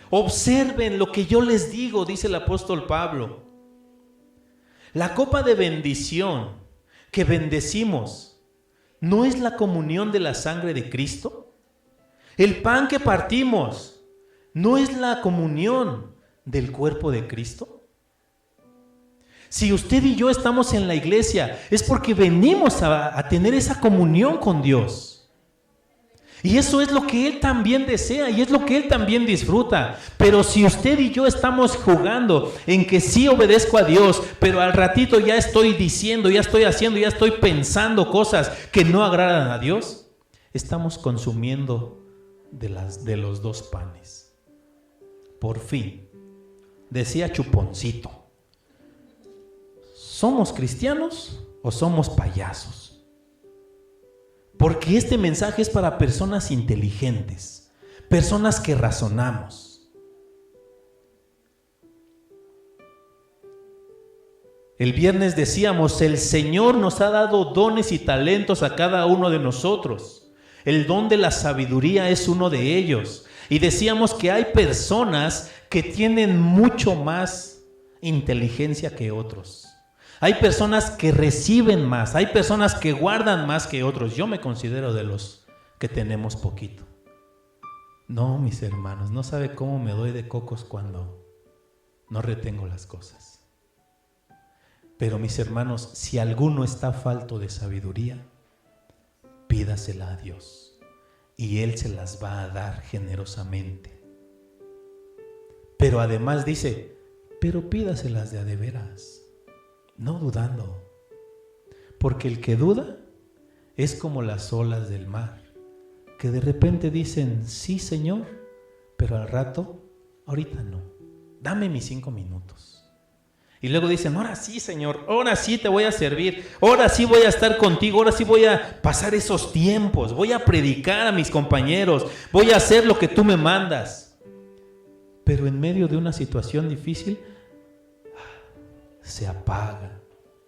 observen lo que yo les digo, dice el apóstol Pablo. La copa de bendición que bendecimos, ¿no es la comunión de la sangre de Cristo? El pan que partimos, ¿no es la comunión del cuerpo de Cristo? Si usted y yo estamos en la iglesia, es porque venimos a tener esa comunión con Dios. Y eso es lo que Él también desea y es lo que Él también disfruta. Pero si usted y yo estamos jugando en que sí obedezco a Dios, pero al ratito ya estoy diciendo, ya estoy haciendo, ya estoy pensando cosas que no agradan a Dios, estamos consumiendo de los dos panes. Por fin, decía Chuponcito: ¿somos cristianos o somos payasos? Porque este mensaje es para personas inteligentes, personas que razonamos. El viernes decíamos, el Señor nos ha dado dones y talentos a cada uno de nosotros. El don de la sabiduría es uno de ellos. Y decíamos que hay personas que tienen mucho más inteligencia que otros. Hay personas que reciben más, hay personas que guardan más que otros. Yo me considero de los que tenemos poquito. No, mis hermanos, no sabe cómo me doy de cocos cuando no retengo las cosas. Pero mis hermanos, si alguno está falto de sabiduría, pídasela a Dios y Él se las va a dar generosamente. Pero además dice, pero pídaselas de a de veras, no dudando. Porque el que duda es como las olas del mar, que de repente dicen, sí Señor, pero al rato, ahorita no, dame mis 5 minutos. Y luego dicen, ahora sí Señor, ahora sí te voy a servir, ahora sí voy a estar contigo, ahora sí voy a pasar esos tiempos, voy a predicar a mis compañeros, voy a hacer lo que tú me mandas. Pero en medio de una situación difícil, se apaga.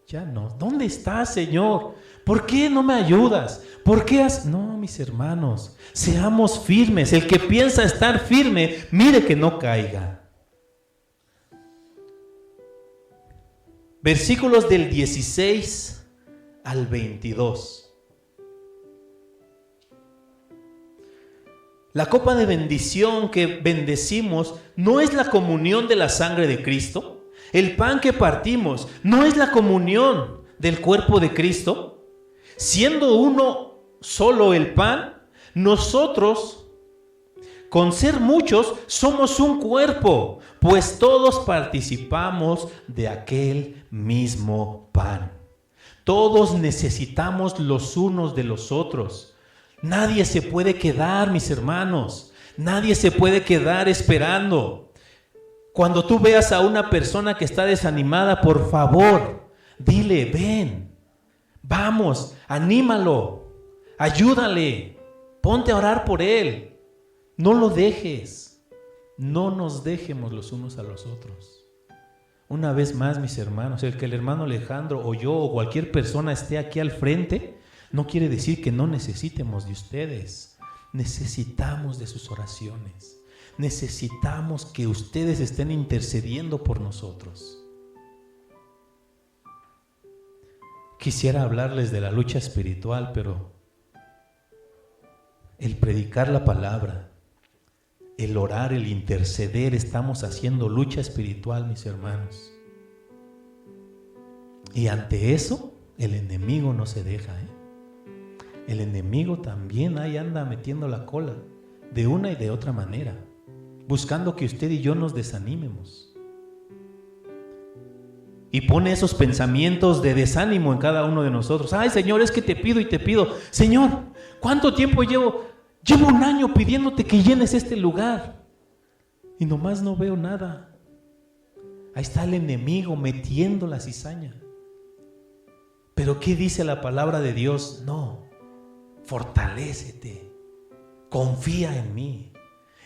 Ya no. ¿Dónde estás, Señor? ¿Por qué no me ayudas? ¿Por qué No, mis hermanos, seamos firmes. El que piensa estar firme, mire que no caiga. Versículos del 16 al 22. La copa de bendición que bendecimos no es la comunión de la sangre de Cristo. El pan que partimos no es la comunión del cuerpo de Cristo. Siendo uno solo el pan, nosotros, con ser muchos, somos un cuerpo, pues todos participamos de aquel mismo pan. Todos necesitamos los unos de los otros. Nadie se puede quedar, mis hermanos. Nadie se puede quedar esperando. Cuando tú veas a una persona que está desanimada, por favor, dile, ven, vamos, anímalo, ayúdale, ponte a orar por él. No lo dejes, no nos dejemos los unos a los otros. Una vez más, mis hermanos, el que el hermano Alejandro o yo o cualquier persona esté aquí al frente, no quiere decir que no necesitemos de ustedes. Necesitamos de sus oraciones. Necesitamos que ustedes estén intercediendo por nosotros. Quisiera hablarles de la lucha espiritual, pero el predicar la palabra, el orar, el interceder, estamos haciendo lucha espiritual, mis hermanos. Y ante eso, el enemigo no se deja, El enemigo también ahí anda metiendo la cola, de una y de otra manera, buscando que usted y yo nos desanimemos. Y pone esos pensamientos de desánimo en cada uno de nosotros. Ay, Señor, es que te pido y te pido. Señor, ¿cuánto tiempo llevo? Llevo 1 año pidiéndote que llenes este lugar y nomás no veo nada. Ahí está el enemigo metiendo la cizaña. Pero ¿qué dice la palabra de Dios? No, fortalécete, confía en mí.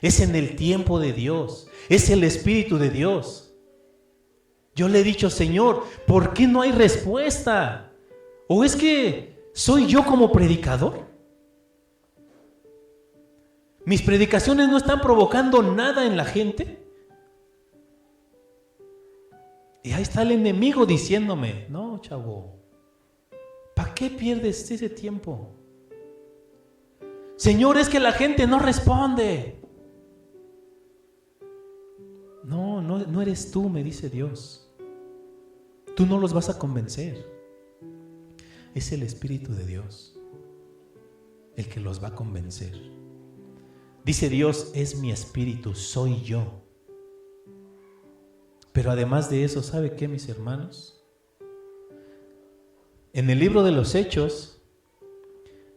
Es en el tiempo de Dios, es el Espíritu de Dios. Yo le he dicho, Señor, ¿por qué no hay respuesta? ¿O es que soy yo como predicador? ¿Mis predicaciones no están provocando nada en la gente? Y ahí está el enemigo diciéndome, no, chavo, ¿para qué pierdes ese tiempo? Señor, es que la gente no responde. No eres tú, me dice Dios. Tú no los vas a convencer. Es el Espíritu de Dios el que los va a convencer. Dice Dios, es mi espíritu, soy yo. Pero además de eso, ¿sabe qué, mis hermanos? En el libro de los Hechos,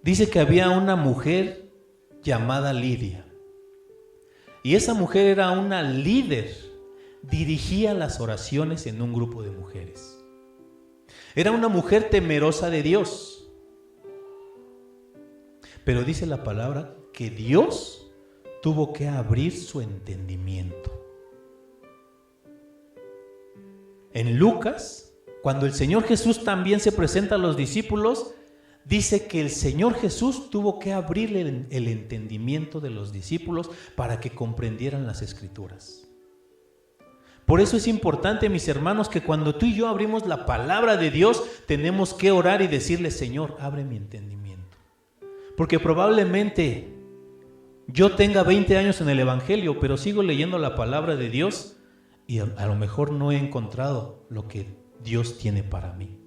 dice que había una mujer llamada Lidia. Y esa mujer era una líder, dirigía las oraciones en un grupo de mujeres. Era una mujer temerosa de Dios. Pero dice la palabra que Dios tuvo que abrir su entendimiento. En Lucas Cuando el Señor Jesús también se presenta a los discípulos, dice que el Señor Jesús tuvo que abrirle el entendimiento de los discípulos para que comprendieran las Escrituras. Por eso es importante, mis hermanos, que cuando tú y yo abrimos la palabra de Dios, tenemos que orar y decirle: Señor, abre mi entendimiento. Porque probablemente yo tenga 20 años en el Evangelio, pero sigo leyendo la palabra de Dios y a lo mejor no he encontrado lo que Dios tiene para mí.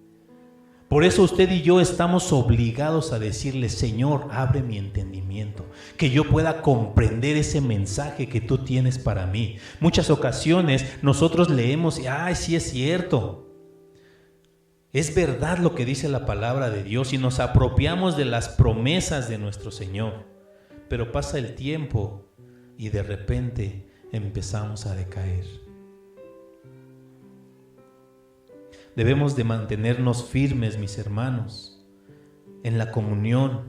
Por eso usted y yo estamos obligados a decirle: Señor, abre mi entendimiento, que yo pueda comprender ese mensaje que tú tienes para mí. Muchas ocasiones nosotros leemos y ¡ay, sí es cierto! Es verdad lo que dice la palabra de Dios y nos apropiamos de las promesas de nuestro Señor. Pero pasa el tiempo y de repente empezamos a decaer. Debemos de mantenernos firmes, mis hermanos, en la comunión,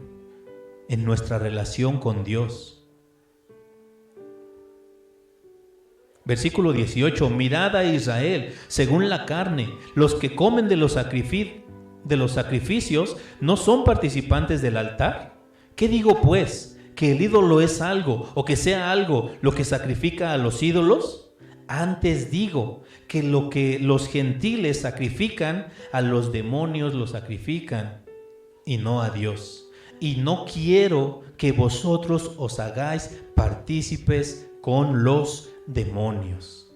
en nuestra relación con Dios. Versículo 18: mirad a Israel, según la carne, los que comen de los sacrificios no son participantes del altar. ¿Qué digo pues? ¿Que el ídolo es algo, o que sea algo lo que sacrifica a los ídolos? Antes digo que lo que los gentiles sacrifican, a los demonios lo sacrifican, y no a Dios. Y no quiero que vosotros os hagáis partícipes con los demonios.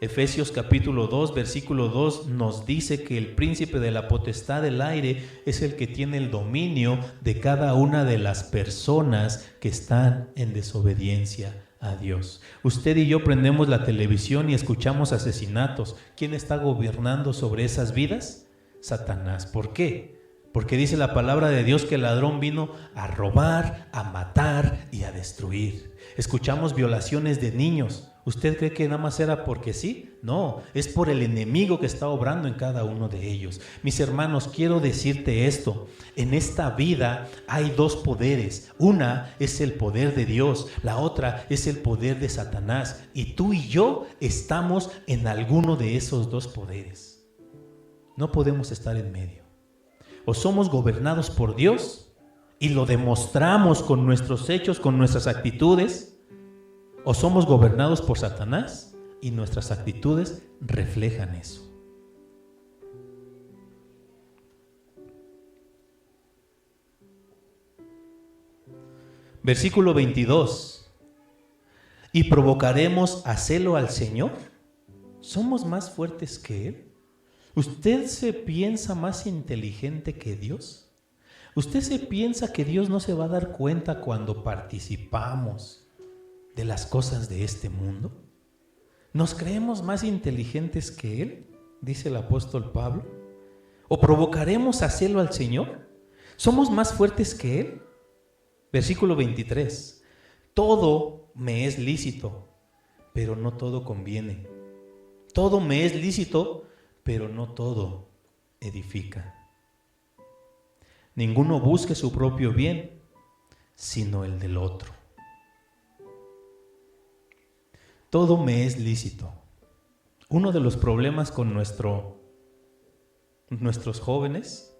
Efesios capítulo 2, versículo 2 nos dice que el príncipe de la potestad del aire es el que tiene el dominio de cada una de las personas que están en desobediencia a Dios. Usted y yo prendemos la televisión y escuchamos asesinatos. ¿Quién está gobernando sobre esas vidas? Satanás. ¿Por qué? Porque dice la palabra de Dios que el ladrón vino a robar, a matar y a destruir. Escuchamos violaciones de niños. ¿Usted cree que nada más era porque sí? No, es por el enemigo que está obrando en cada uno de ellos. Mis hermanos, quiero decirte esto: en esta vida hay dos poderes. Una es el poder de Dios, la otra es el poder de Satanás. Y tú y yo estamos en alguno de esos dos poderes. No podemos estar en medio. O somos gobernados por Dios y lo demostramos con nuestros hechos, con nuestras actitudes, o somos gobernados por Satanás y nuestras actitudes reflejan eso. Versículo 22. ¿Y provocaremos a celo al Señor? ¿Somos más fuertes que Él? ¿Usted se piensa más inteligente que Dios? ¿Usted se piensa que Dios no se va a dar cuenta cuando participamos de las cosas de este mundo? ¿Nos creemos más inteligentes que Él? Dice el apóstol Pablo. ¿O provocaremos a celo al Señor? ¿Somos más fuertes que Él? Versículo 23. Todo me es lícito, pero no todo conviene. Todo me es lícito, pero no todo edifica. Ninguno busque su propio bien, sino el del otro. Todo me es lícito. Uno de los problemas con nuestros jóvenes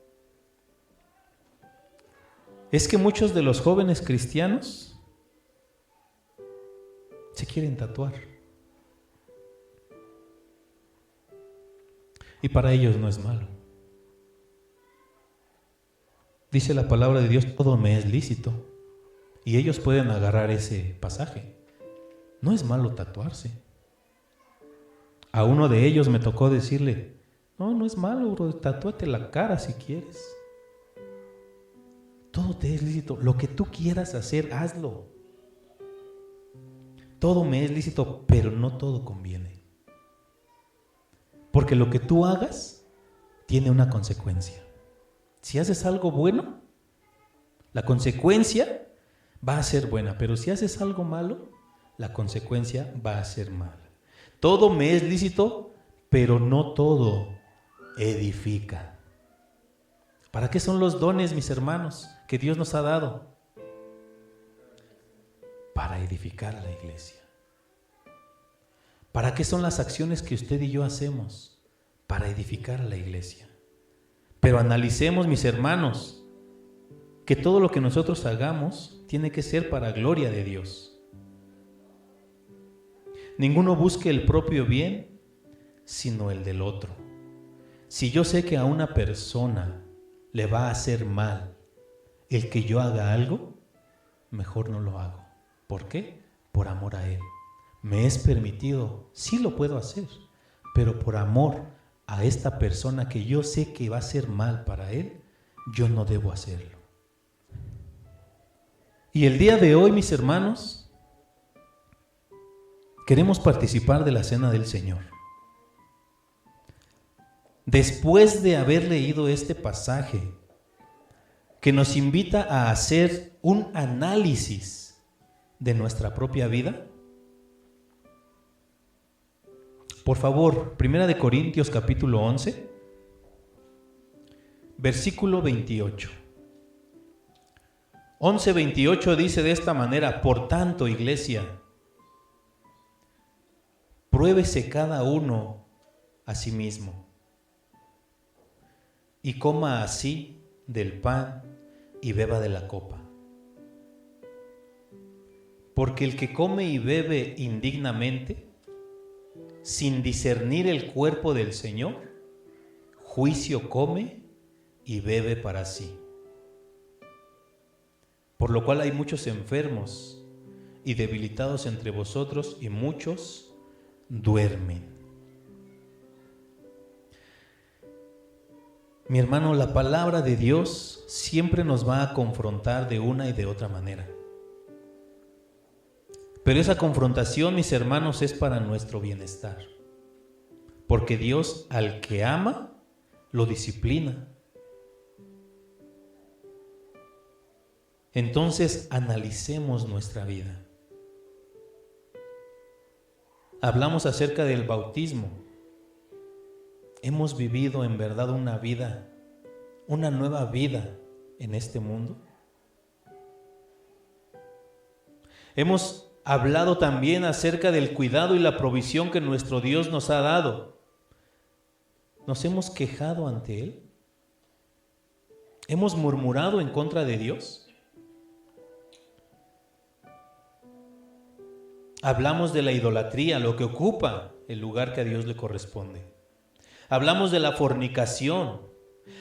es que muchos de los jóvenes cristianos se quieren tatuar. Y para ellos no es malo. Dice la palabra de Dios: todo me es lícito. Y ellos pueden agarrar ese pasaje. No es malo tatuarse. A uno de ellos me tocó decirle: no es malo, bro, tatúate la cara si quieres. Todo te es lícito. Lo que tú quieras hacer, hazlo. Todo me es lícito, pero no todo conviene. Porque lo que tú hagas tiene una consecuencia. Si haces algo bueno, la consecuencia va a ser buena. Pero si haces algo malo, la consecuencia va a ser mala. Todo me es lícito, pero no todo edifica. ¿Para qué son los dones, mis hermanos, que Dios nos ha dado? Para edificar a la iglesia. ¿Para qué son las acciones que usted y yo hacemos? para edificar a la iglesia. Pero analicemos, mis hermanos, que todo lo que nosotros hagamos tiene que ser para gloria de Dios. Ninguno busque el propio bien, sino el del otro. Si yo sé que a una persona le va a hacer mal el que yo haga algo, mejor no lo hago. ¿Por qué? Por amor a él. Me es permitido, sí lo puedo hacer, pero por amor a esta persona que yo sé que va a hacer mal para él, yo no debo hacerlo. Y el día de hoy, mis hermanos, queremos participar de la Cena del Señor. Después de haber leído este pasaje que nos invita a hacer un análisis de nuestra propia vida, por favor, 1 Corintios capítulo 11, versículo 28. 11:28 dice de esta manera: por tanto, iglesia, pruébese cada uno a sí mismo y coma así del pan y beba de la copa. Porque el que come y bebe indignamente, sin discernir el cuerpo del Señor, juicio come y bebe para sí. Por lo cual hay muchos enfermos y debilitados entre vosotros, y muchos duermen. Mi hermano, la palabra de Dios siempre nos va a confrontar de una y de otra manera. Pero esa confrontación, mis hermanos, es para nuestro bienestar. Porque Dios al que ama, lo disciplina. Entonces, analicemos nuestra vida. Hablamos acerca del bautismo. ¿Hemos vivido en verdad una vida, una nueva vida en este mundo? Hemos hablado también acerca del cuidado y la provisión que nuestro Dios nos ha dado. ¿Nos hemos quejado ante Él? ¿Hemos murmurado en contra de Dios? Hablamos de la idolatría, lo que ocupa el lugar que a Dios le corresponde. Hablamos de la fornicación.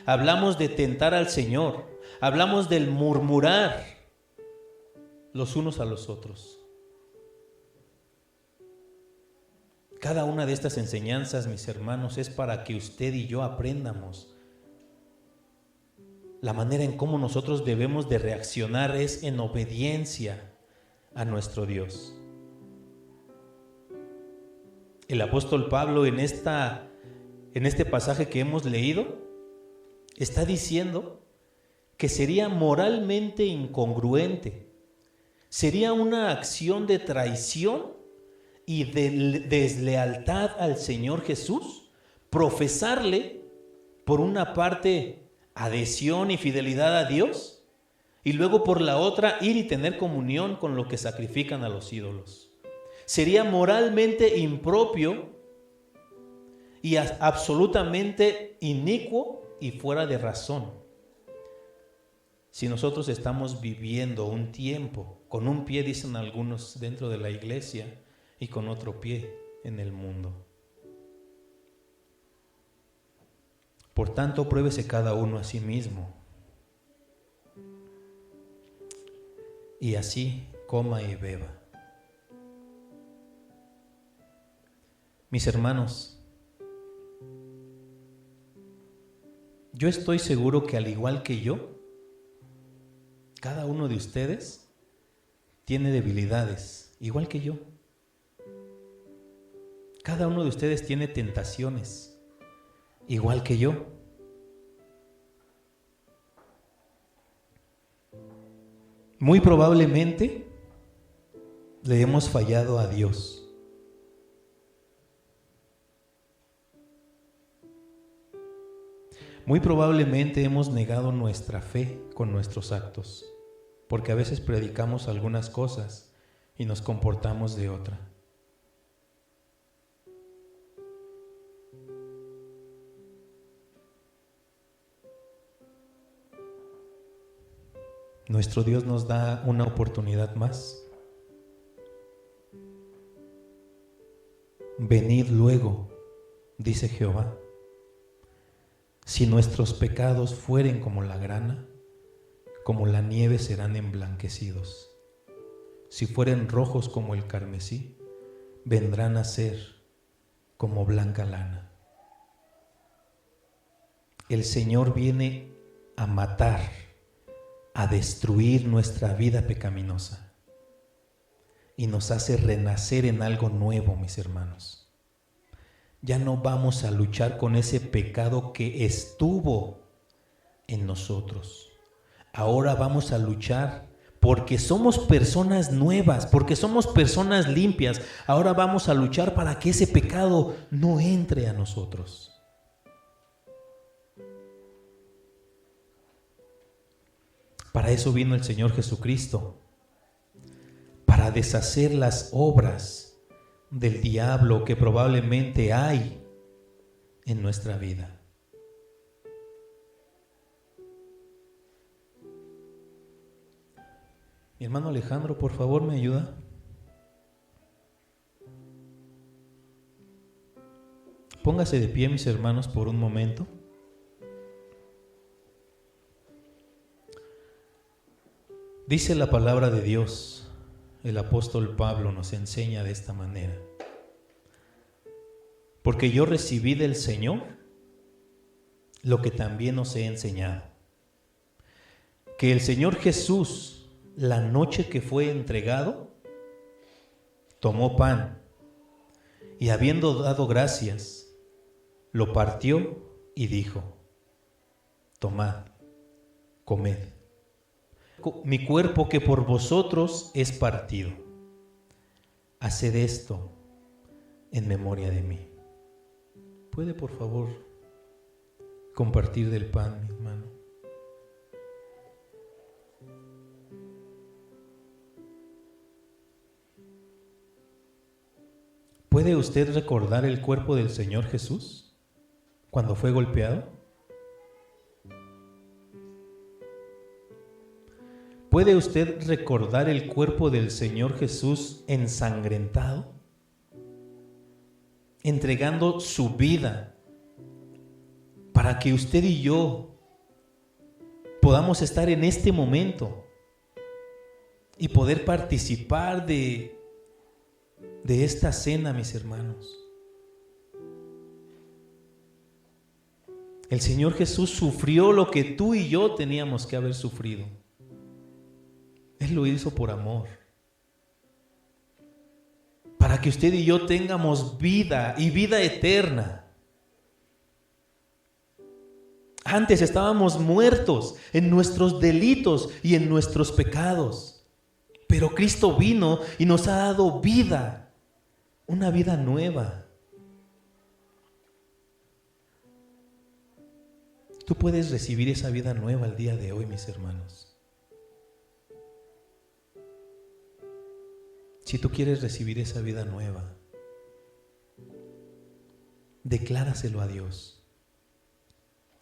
Hablamos de tentar al Señor. Hablamos del murmurar los unos a los otros. Cada una de estas enseñanzas, mis hermanos, es para que usted y yo aprendamos. La manera en cómo nosotros debemos de reaccionar es en obediencia a nuestro Dios. El apóstol Pablo en este pasaje que hemos leído está diciendo que sería moralmente incongruente, sería una acción de traición y de deslealtad al Señor Jesús profesarle por una parte adhesión y fidelidad a Dios y luego por la otra ir y tener comunión con lo que sacrifican a los ídolos. Sería moralmente impropio y absolutamente inicuo y fuera de razón si nosotros estamos viviendo un tiempo con un pie, dicen algunos, dentro de la iglesia y con otro pie en el mundo. Por tanto, pruébese cada uno a sí mismo y así coma y beba. Mis hermanos, yo estoy seguro que al igual que yo, cada uno de ustedes tiene debilidades, igual que yo. Cada uno de ustedes tiene tentaciones, igual que yo. Muy probablemente le hemos fallado a Dios. Muy probablemente hemos negado nuestra fe con nuestros actos, porque a veces predicamos algunas cosas y nos comportamos de otra. Nuestro Dios nos da una oportunidad más. Venid luego, dice Jehová. Si nuestros pecados fueren como la grana, como la nieve serán emblanquecidos. Si fueren rojos como el carmesí, vendrán a ser como blanca lana. El Señor viene a matar, a destruir nuestra vida pecaminosa y nos hace renacer en algo nuevo, mis hermanos. Ya no vamos a luchar con ese pecado que estuvo en nosotros. Ahora vamos a luchar porque somos personas nuevas, porque somos personas limpias. Ahora vamos a luchar para que ese pecado no entre a nosotros. Para eso vino el Señor Jesucristo, para deshacer las obras del diablo que probablemente hay en nuestra vida. Mi hermano Alejandro, por favor, ¿me ayuda? Póngase de pie, mis hermanos, por un momento. Dice la palabra de Dios, el apóstol Pablo nos enseña de esta manera: porque yo recibí del Señor lo que también os he enseñado, que el Señor Jesús, la noche que fue entregado, tomó pan y habiendo dado gracias, lo partió y dijo: tomad, comed. Mi cuerpo que por vosotros es partido. Haced esto en memoria de mí. ¿Puede por favor compartir del pan, mi hermano? ¿Puede usted recordar el cuerpo del Señor Jesús cuando fue golpeado? ¿Puede usted recordar el cuerpo del Señor Jesús ensangrentado? Entregando su vida para que usted y yo podamos estar en este momento y poder participar de esta cena, mis hermanos. El Señor Jesús sufrió lo que tú y yo teníamos que haber sufrido. Él lo hizo por amor, para que usted y yo tengamos vida y vida eterna. Antes estábamos muertos en nuestros delitos y en nuestros pecados, pero Cristo vino y nos ha dado vida, una vida nueva. Tú puedes recibir esa vida nueva el día de hoy, mis hermanos. Si tú quieres recibir esa vida nueva, decláraselo a Dios.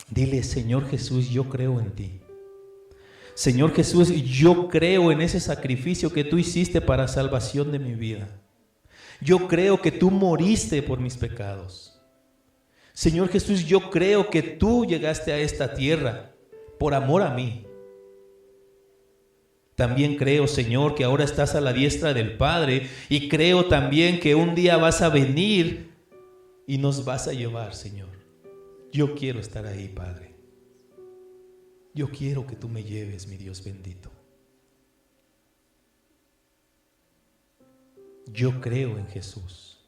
Dile: Señor Jesús, yo creo en ti. Señor Jesús, yo creo en ese sacrificio que tú hiciste para salvación de mi vida. Yo creo que tú moriste por mis pecados. Señor Jesús, yo creo que tú llegaste a esta tierra por amor a mí. También creo, Señor, que ahora estás a la diestra del Padre, y creo también que un día vas a venir y nos vas a llevar, Señor. Yo quiero estar ahí, Padre. Yo quiero que tú me lleves, mi Dios bendito. Yo creo en Jesús.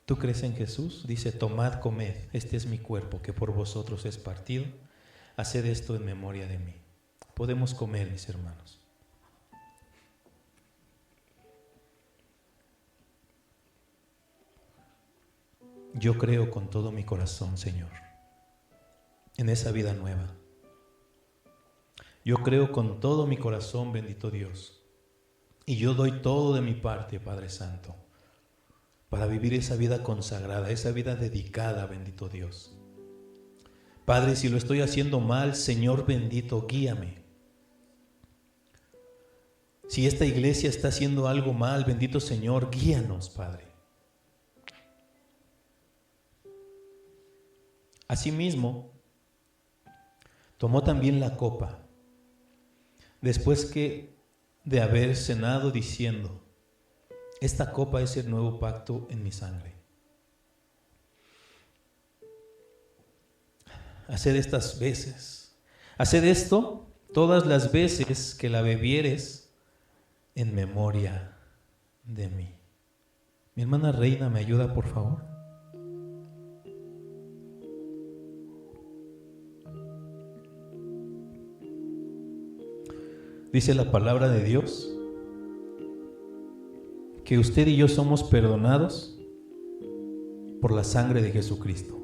¿Tú crees en Jesús? Dice: tomad, comed, este es mi cuerpo que por vosotros es partido. Haced esto en memoria de mí. Podemos comer, mis hermanos. Yo creo con todo mi corazón, Señor, en esa vida nueva. Yo creo con todo mi corazón, bendito Dios, y yo doy todo de mi parte, Padre Santo, para vivir esa vida consagrada, esa vida dedicada, bendito Dios. Padre, si lo estoy haciendo mal, Señor bendito, guíame. Si esta iglesia está haciendo algo mal, bendito Señor, guíanos, Padre. Asimismo, tomó también la copa, después de haber cenado, diciendo: esta copa es el nuevo pacto en mi sangre. Haced estas veces, haced esto todas las veces que la bebieres en memoria de mí. Mi hermana Reina, ¿me ayuda, por favor? Dice la palabra de Dios que usted y yo somos perdonados por la sangre de Jesucristo.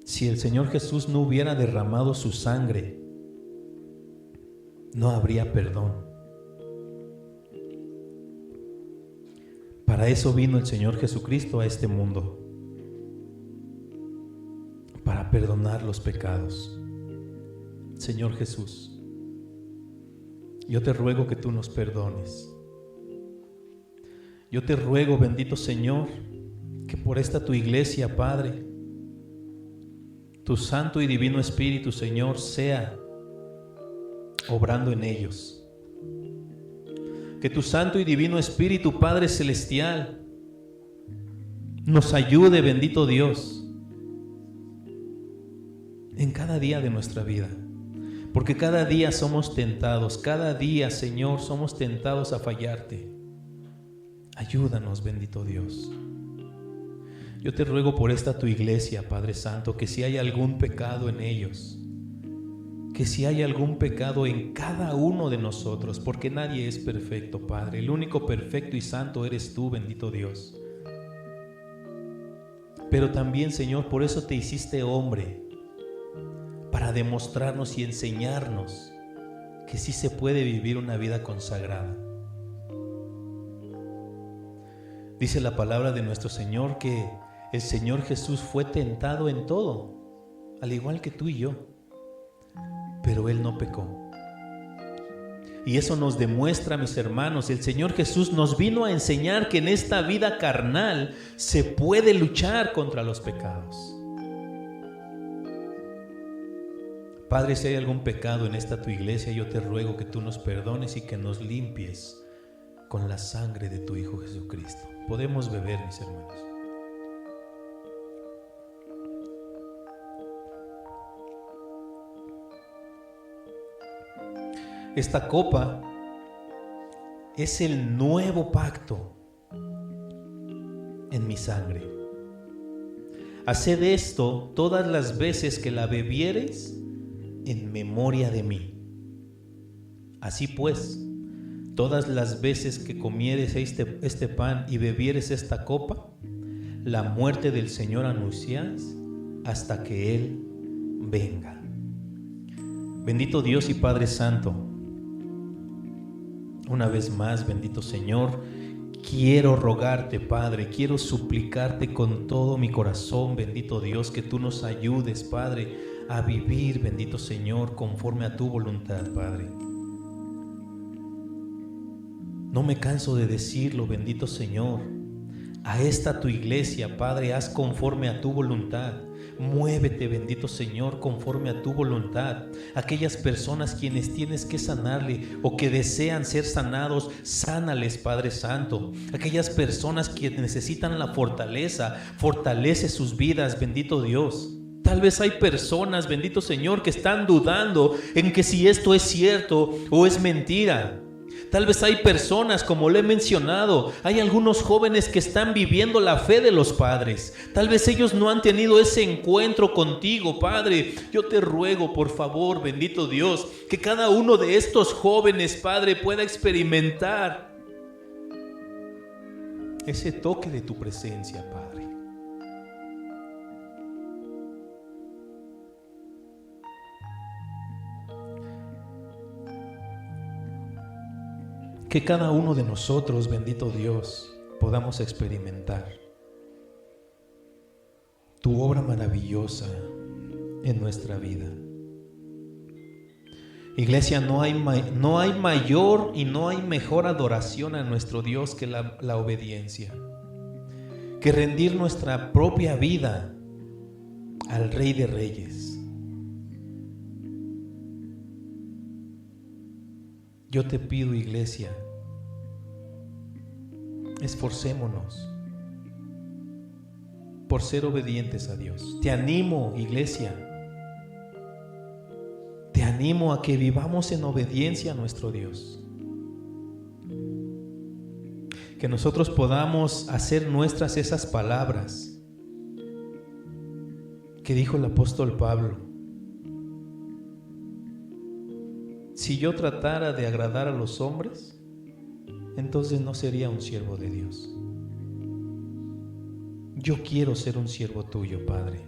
Si el Señor Jesús no hubiera derramado su sangre, no habría perdón. Para eso vino el Señor Jesucristo a este mundo, para perdonar los pecados. Señor Jesús, yo te ruego que tú nos perdones. Yo te ruego, bendito Señor, que por esta tu iglesia, Padre, tu Santo y Divino Espíritu, Señor, sea obrando en ellos. Que tu Santo y Divino Espíritu, Padre Celestial, nos ayude, bendito Dios, en cada día de nuestra vida. Porque cada día somos tentados, cada día, Señor, somos tentados a fallarte. Ayúdanos, bendito Dios. Yo te ruego por esta tu iglesia, Padre Santo, que si hay algún pecado en ellos, que si hay algún pecado en cada uno de nosotros, porque nadie es perfecto, Padre. El único perfecto y santo eres tú, bendito Dios. Pero también, Señor, por eso te hiciste hombre, para demostrarnos y enseñarnos que sí se puede vivir una vida consagrada. Dice la palabra de nuestro Señor que el Señor Jesús fue tentado en todo, al igual que tú y yo, pero Él no pecó. Y eso nos demuestra, mis hermanos, el Señor Jesús nos vino a enseñar que en esta vida carnal se puede luchar contra los pecados. Padre, si hay algún pecado en esta tu iglesia, yo te ruego que tú nos perdones y que nos limpies con la sangre de tu Hijo Jesucristo. Podemos beber, mis hermanos. Esta copa es el nuevo pacto en mi sangre. Haced esto todas las veces que la bebiereis en memoria de mí. Así pues, todas las veces que comieres este pan y bebieres esta copa, la muerte del Señor anunciáis hasta que Él venga. Bendito Dios y Padre Santo, una vez más, bendito Señor, quiero rogarte, Padre, quiero suplicarte con todo mi corazón, bendito Dios, que tú nos ayudes, Padre, a vivir, bendito Señor, conforme a tu voluntad, Padre. No me canso de decirlo, bendito Señor. A esta tu iglesia, Padre, haz conforme a tu voluntad. Muévete, bendito Señor, conforme a tu voluntad. Aquellas personas quienes tienes que sanarle o que desean ser sanados, sánales, Padre Santo. Aquellas personas que necesitan la fortaleza, fortalece sus vidas, bendito Dios. Tal vez hay personas, bendito Señor, que están dudando en que si esto es cierto o es mentira. Tal vez hay personas, como lo he mencionado, hay algunos jóvenes que están viviendo la fe de los padres. Tal vez ellos no han tenido ese encuentro contigo, Padre. Yo te ruego, por favor, bendito Dios, que cada uno de estos jóvenes, Padre, pueda experimentar ese toque de tu presencia, Padre. Que cada uno de nosotros, bendito Dios, podamos experimentar tu obra maravillosa en nuestra vida. Iglesia, no hay mayor y no hay mejor adoración a nuestro Dios que la obediencia, que rendir nuestra propia vida al Rey de Reyes. Yo te pido, iglesia, esforcémonos por ser obedientes a Dios. Te animo, iglesia, te animo a que vivamos en obediencia a nuestro Dios. Que nosotros podamos hacer nuestras esas palabras que dijo el apóstol Pablo: si yo tratara de agradar a los hombres, entonces no sería un siervo de Dios. Yo quiero ser un siervo tuyo, Padre.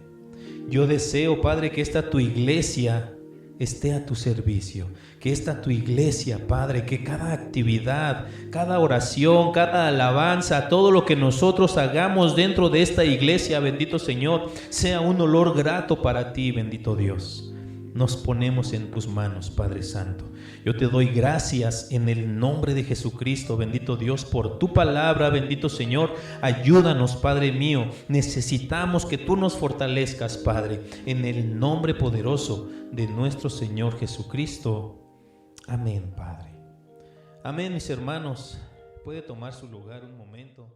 Yo deseo, Padre, que esta tu iglesia esté a tu servicio, que esta tu iglesia, Padre, que cada actividad, cada oración, cada alabanza, todo lo que nosotros hagamos dentro de esta iglesia, bendito Señor, sea un olor grato para ti, bendito Dios. Nos ponemos en tus manos, Padre Santo. Yo te doy gracias en el nombre de Jesucristo, bendito Dios, por tu palabra, bendito Señor. Ayúdanos, Padre mío. Necesitamos que tú nos fortalezcas, Padre, en el nombre poderoso de nuestro Señor Jesucristo. Amén, Padre. Amén, mis hermanos. Puede tomar su lugar un momento.